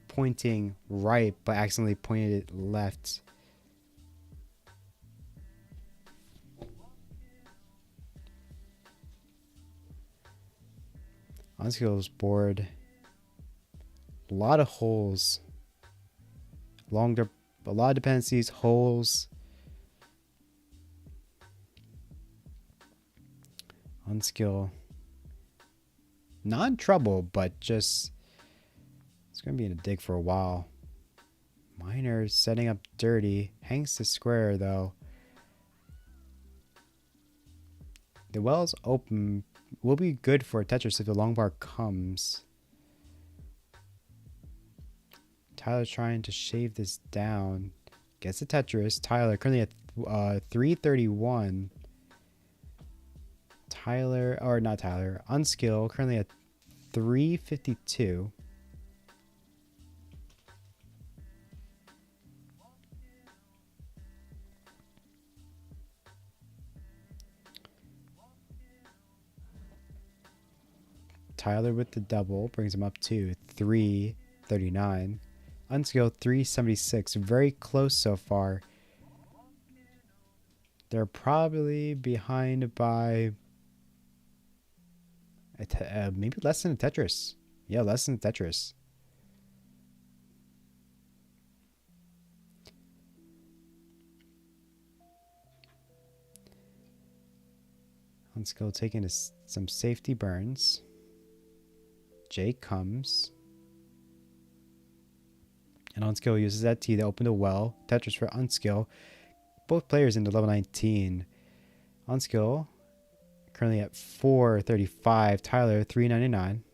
pointing right, but accidentally pointed it left. Unskill's board. A lot of holes. A lot of dependencies, holes. Unskill. Not in trouble, but just it's going to be in a dig for a while. Miner setting up dirty. Hangs the square, though. The well's open. Will be good for a Tetris if the long bar comes. Tyler trying to shave this down. Gets a Tetris. Tyler currently at 331. Unskill currently at 352. Tyler with the double brings him up to 339. Unskill 376. Very close so far. They're probably behind by maybe less than a Tetris. Yeah, less than a Tetris. On skill, taking some safety burns. Jake comes. And on skill uses that T to open the well. Tetris for unskill. Both players into level 19. On skill, currently at 435. Tyler, 399.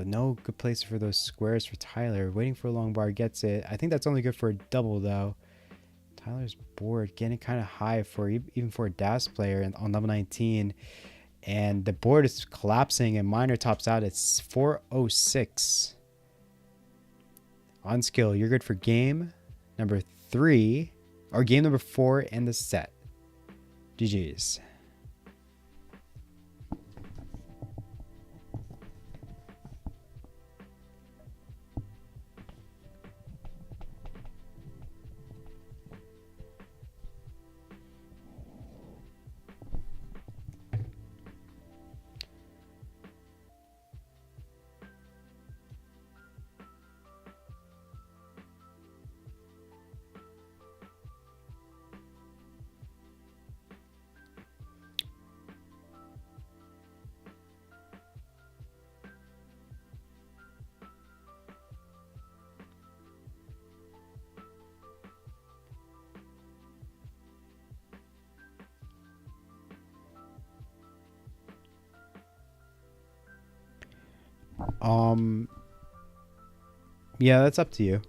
No good place for those squares for Tyler. Waiting for a long bar, gets it. I think that's only good for a double, though. Tyler's board getting kind of high for even for a DAS player on level 19. And the board is collapsing, and Miner tops out. It's 406. On skill, you're good for game number 3, or game number 4 in the set. GG's. Yeah, that's up to you.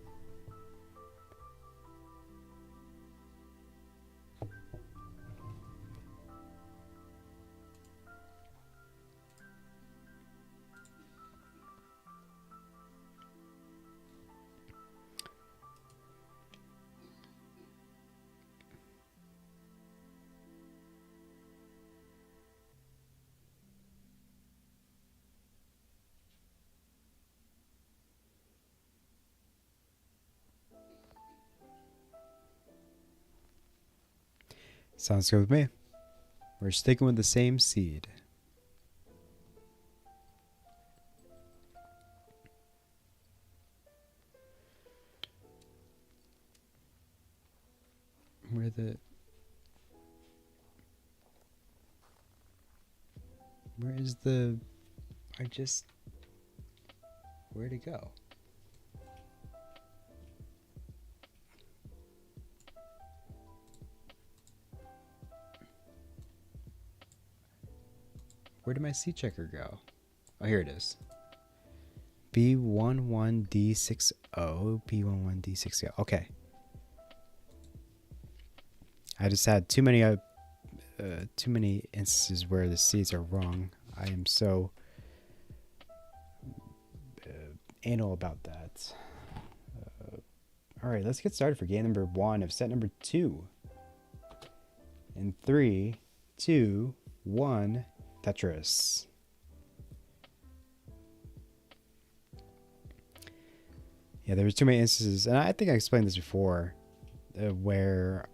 Sounds good with me. We're sticking with the same seed. Where is the... Where'd it go? Where did my seed checker go? Oh, here it is. B11D60. B11D60. Okay. I just had too many instances where the seeds are wrong. I am so anal about that. All right, let's get started for game number 1 of set number 2. In 3, 2, 1, Tetris. Yeah, there was too many instances, and I think I explained this before, where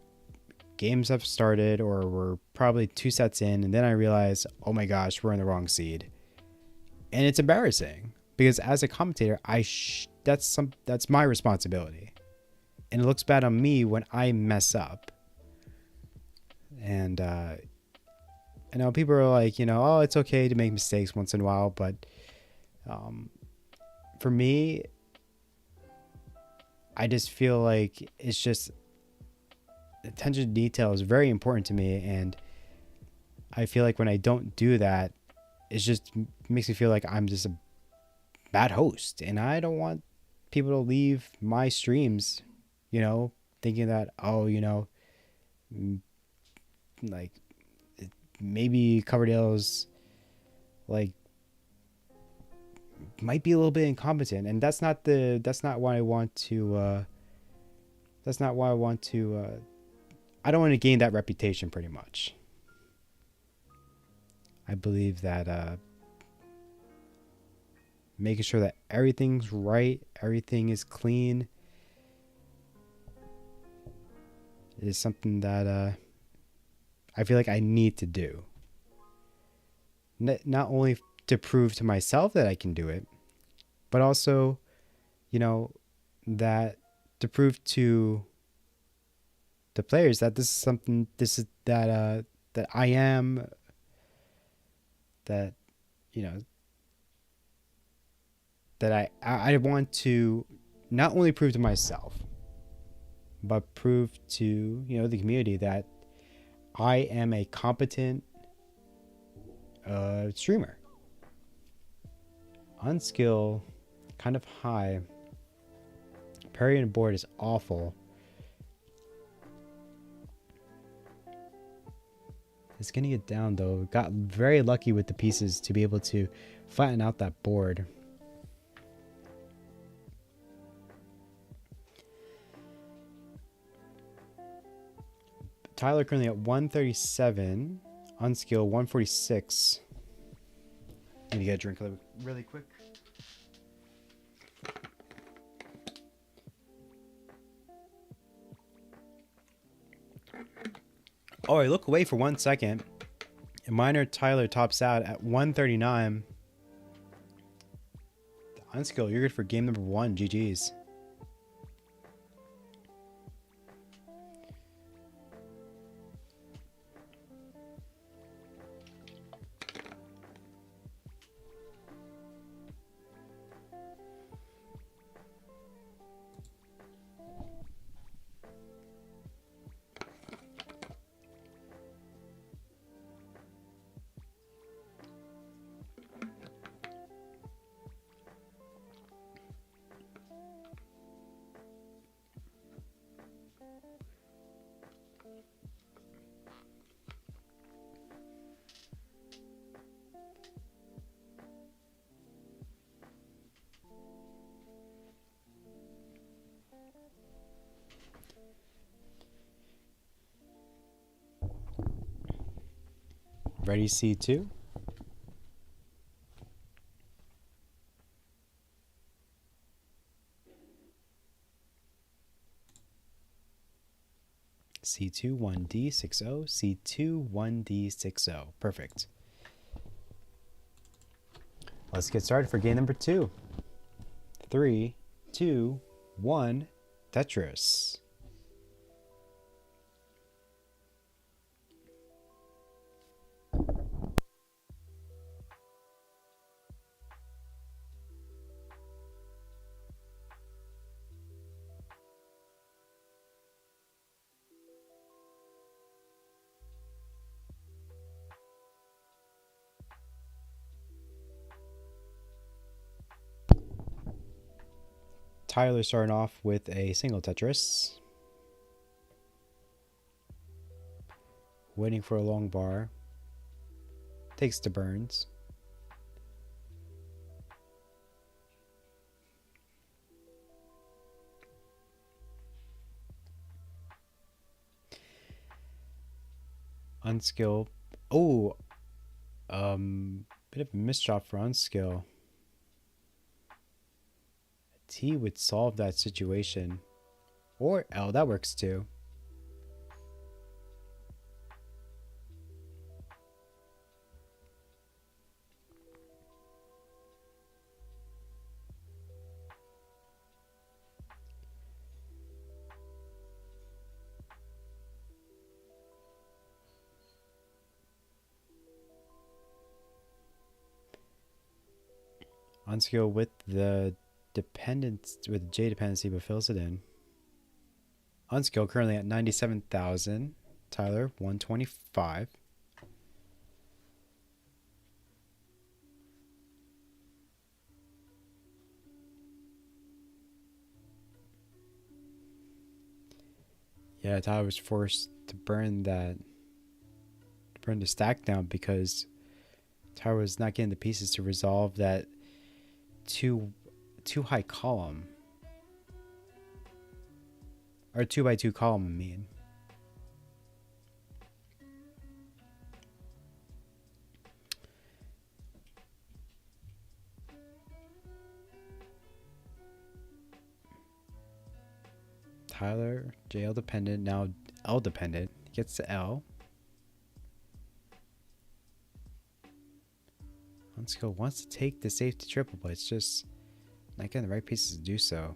games have started or we're probably 2 sets in, and then I realize, oh my gosh, we're in the wrong seed, and it's embarrassing because as a commentator, that's my responsibility, and it looks bad on me when I mess up. And I know people are like, oh, it's okay to make mistakes once in a while, but for me, I just feel like it's just attention to detail is very important to me, and I feel like when I don't do that, it just makes me feel like I'm just a bad host, and I don't want people to leave my streams, thinking that, oh, like maybe Coverdale's like might be a little bit incompetent, and that's not why I want to I don't want to gain that reputation, pretty much. I believe that making sure that everything's right, everything is clean, is something that I feel like I need to do. Not only to prove to myself that I can do it, but also, you know, that to prove to the players that this is something, that I am, that, you know, that I want to not only prove to myself, but prove to, you know, the community that I am a competent streamer. Unskill, kind of high. Parry and board is awful. It's getting it down though. Got very lucky with the pieces to be able to flatten out that board. Tyler currently at 137. Unskill 146. Need to get a drink really quick. Oh, I look away for 1 second. And minor Tyler tops out at 139. Unskill, you're good for game number 1. GG's. Ready, C2? C2, 1D, 6-0. C2, 1D, 6-0. Perfect. Let's get started for game number 2. 3, 2, 1, Tetris. Tyler starting off with a single Tetris. Waiting for a long bar. Takes to Burns. Unskill. Oh, bit of a misshot for Unskill. T would solve that situation. Or L, that works too. Unskill with the dependence, with J dependency, but fills it in. Unskill currently at 97,000. Tyler 125. Yeah, Tyler was forced to burn the stack down because Tyler was not getting the pieces to resolve that too high column, or 2x2 column, I mean. Tyler, JL dependent, now L dependent. Gets to L. Unskill wants to take the safety triple, but it's just not getting the right pieces to do so.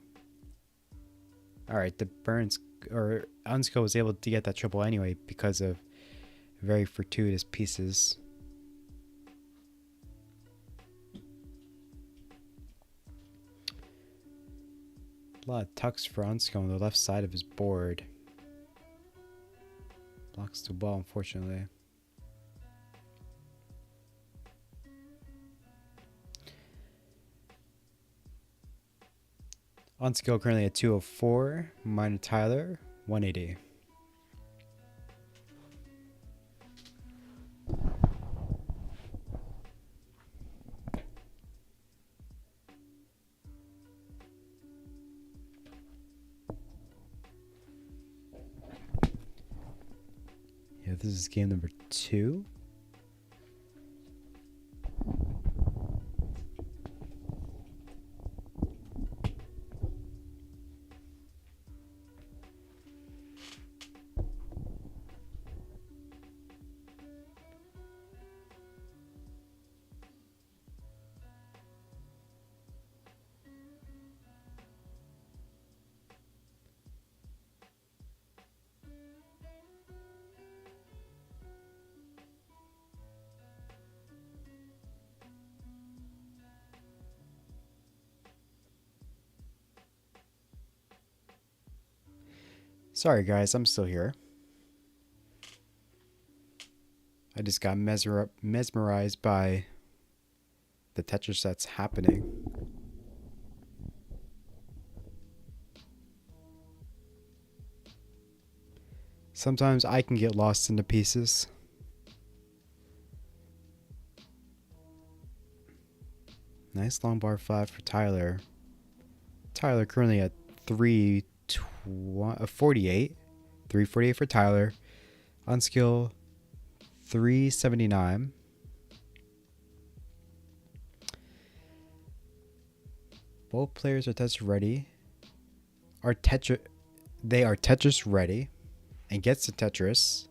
Alright, the Burns or Unskill was able to get that triple anyway because of very fortuitous pieces. A lot of tucks for Unskill on the left side of his board. Blocks too well, unfortunately. Unskill currently at 204. Minor Tyler, 180. Yeah, this is game number 2. Sorry guys, I'm still here. I just got mesmerized by the Tetris that's happening. Sometimes I can get lost in the pieces. Nice long bar 5 for Tyler. Tyler currently at 348. 348 for Tyler. Unskill 379. Both players are Tetris ready. They are Tetris ready. And gets to Tetris.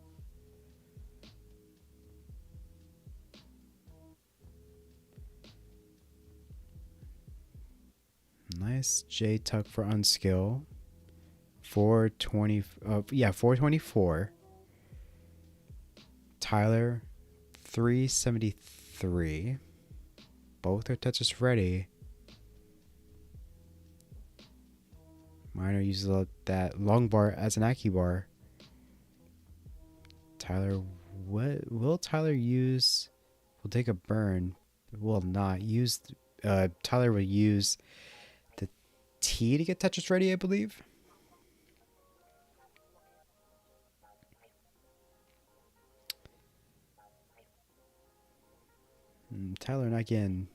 Nice J tuck for Unskill. 424. Tyler 373. Both are Tetris ready. Minor uses that long bar as an Aki bar. Tyler, what will Tyler use? Will take a burn. Will not use. Tyler will use the T to get Tetris ready, I believe. Tyler not getting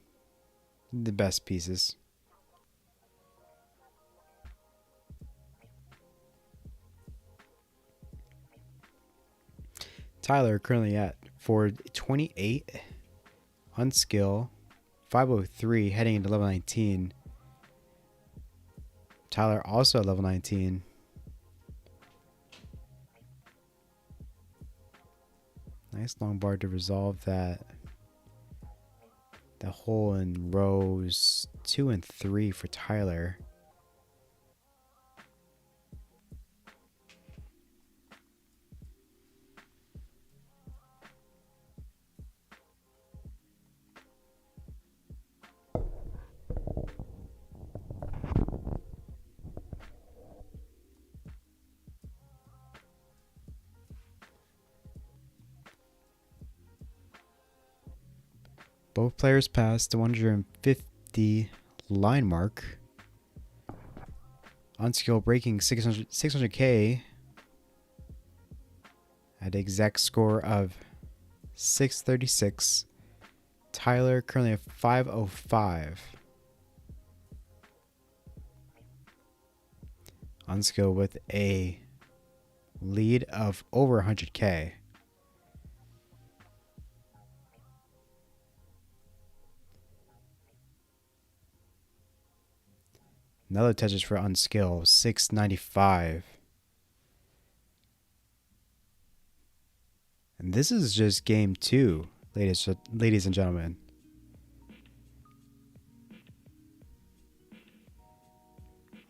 the best pieces. Tyler currently at 428. Unskill 503 heading into level 19. Tyler also at level 19. Nice long bar to resolve that. The hole in rows 2 and 3 for Tyler. Both players passed the 150 line mark. Unskill breaking 600K at the exact score of 636. Tyler currently at 505. Unskill with a lead of over 100K. Another Tetris for Unskill, 695. And this is just game 2, ladies and gentlemen.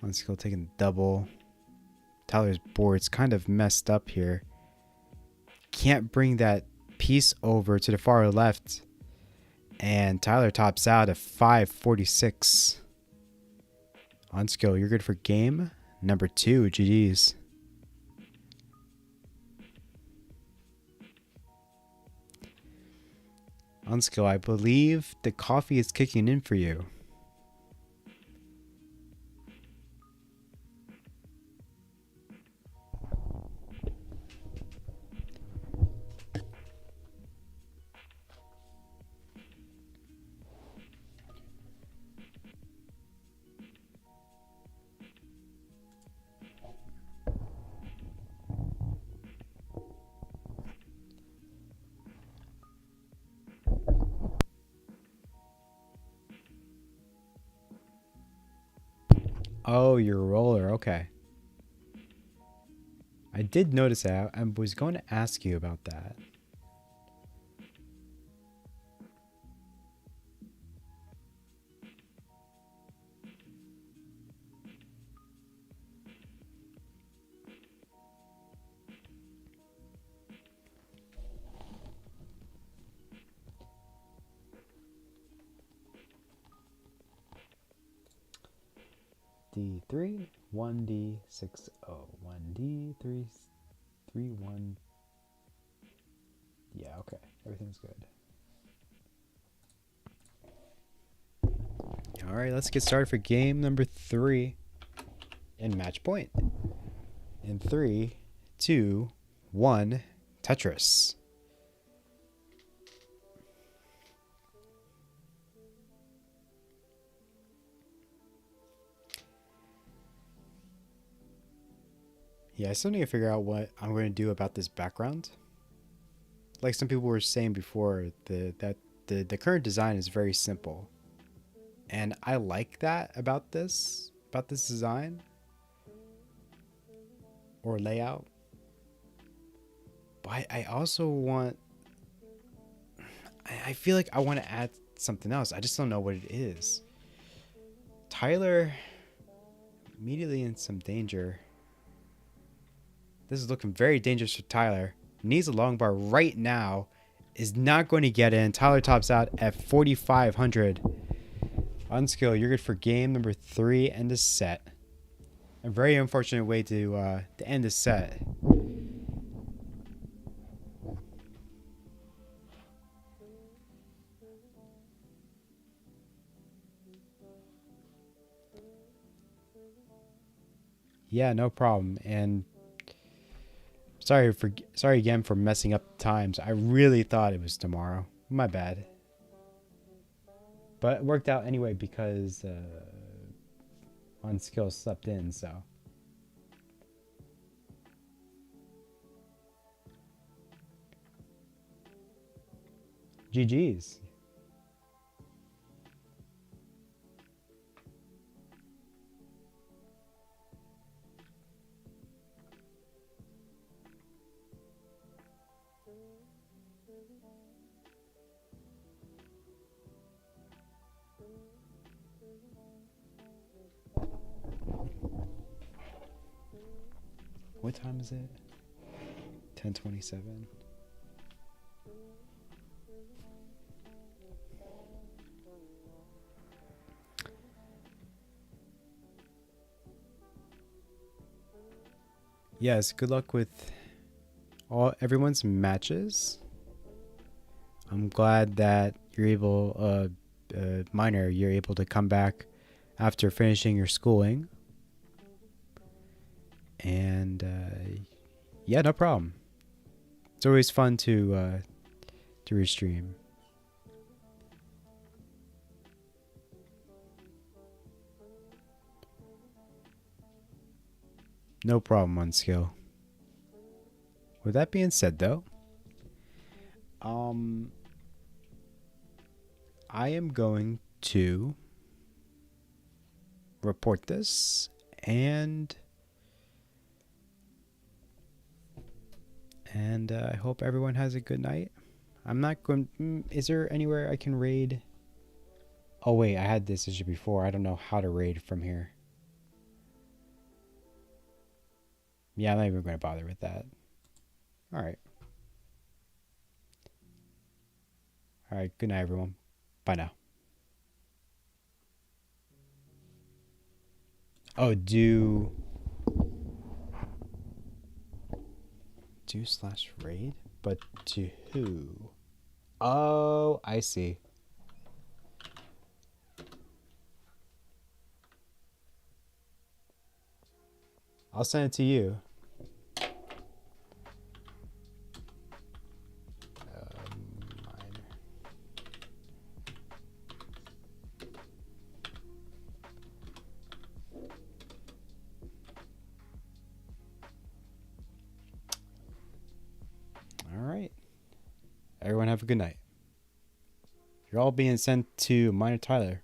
R3io taking double. Tyler's board's kind of messed up here. Can't bring that piece over to the far left. And Tyler tops out at 546. R3io, you're good for game number 2. GG's. R3io, I believe the coffee is kicking in for you. Oh, you're a roller. Okay. I did notice that. I was going to ask you about that. D3, 1D6, 1D3, 3, 1. Yeah, okay. Everything's good. All right, let's get started for game number 3 in match point. In 3, 2, 1, Tetris. Yeah, I still need to figure out what I'm going to do about this background. Like some people were saying before, the current design is very simple. And I like that about this design or layout. But I also want, I feel like I want to add something else. I just don't know what it is. Tyler immediately in some danger. This is looking very dangerous for Tyler. Needs a long bar right now. Is not going to get in. Tyler tops out at 4,500. R3io, you're good for game number 3 and the set. A very unfortunate way to end the set. Yeah, no problem. And sorry again for messing up times. I really thought it was tomorrow. My bad. But it worked out anyway because R3io slept in, so. GG's. What time is it? 10:27. Yes, good luck with everyone's matches. I'm glad that you're able, Minor, you're able to come back after finishing your schooling. And yeah, no problem. It's always fun to restream. No problem, R3io. With that being said, though, I am going to report this and And I hope everyone has a good night. I'm not going... is there anywhere I can raid? Oh, wait. I had this issue before. I don't know how to raid from here. Yeah, I'm not even going to bother with that. Alright. Alright, good night, everyone. Bye now. Oh, do / raid? But to who? Oh, I see. I'll send it to you. All right. Everyone have a good night. You're all being sent to Minor Tyler.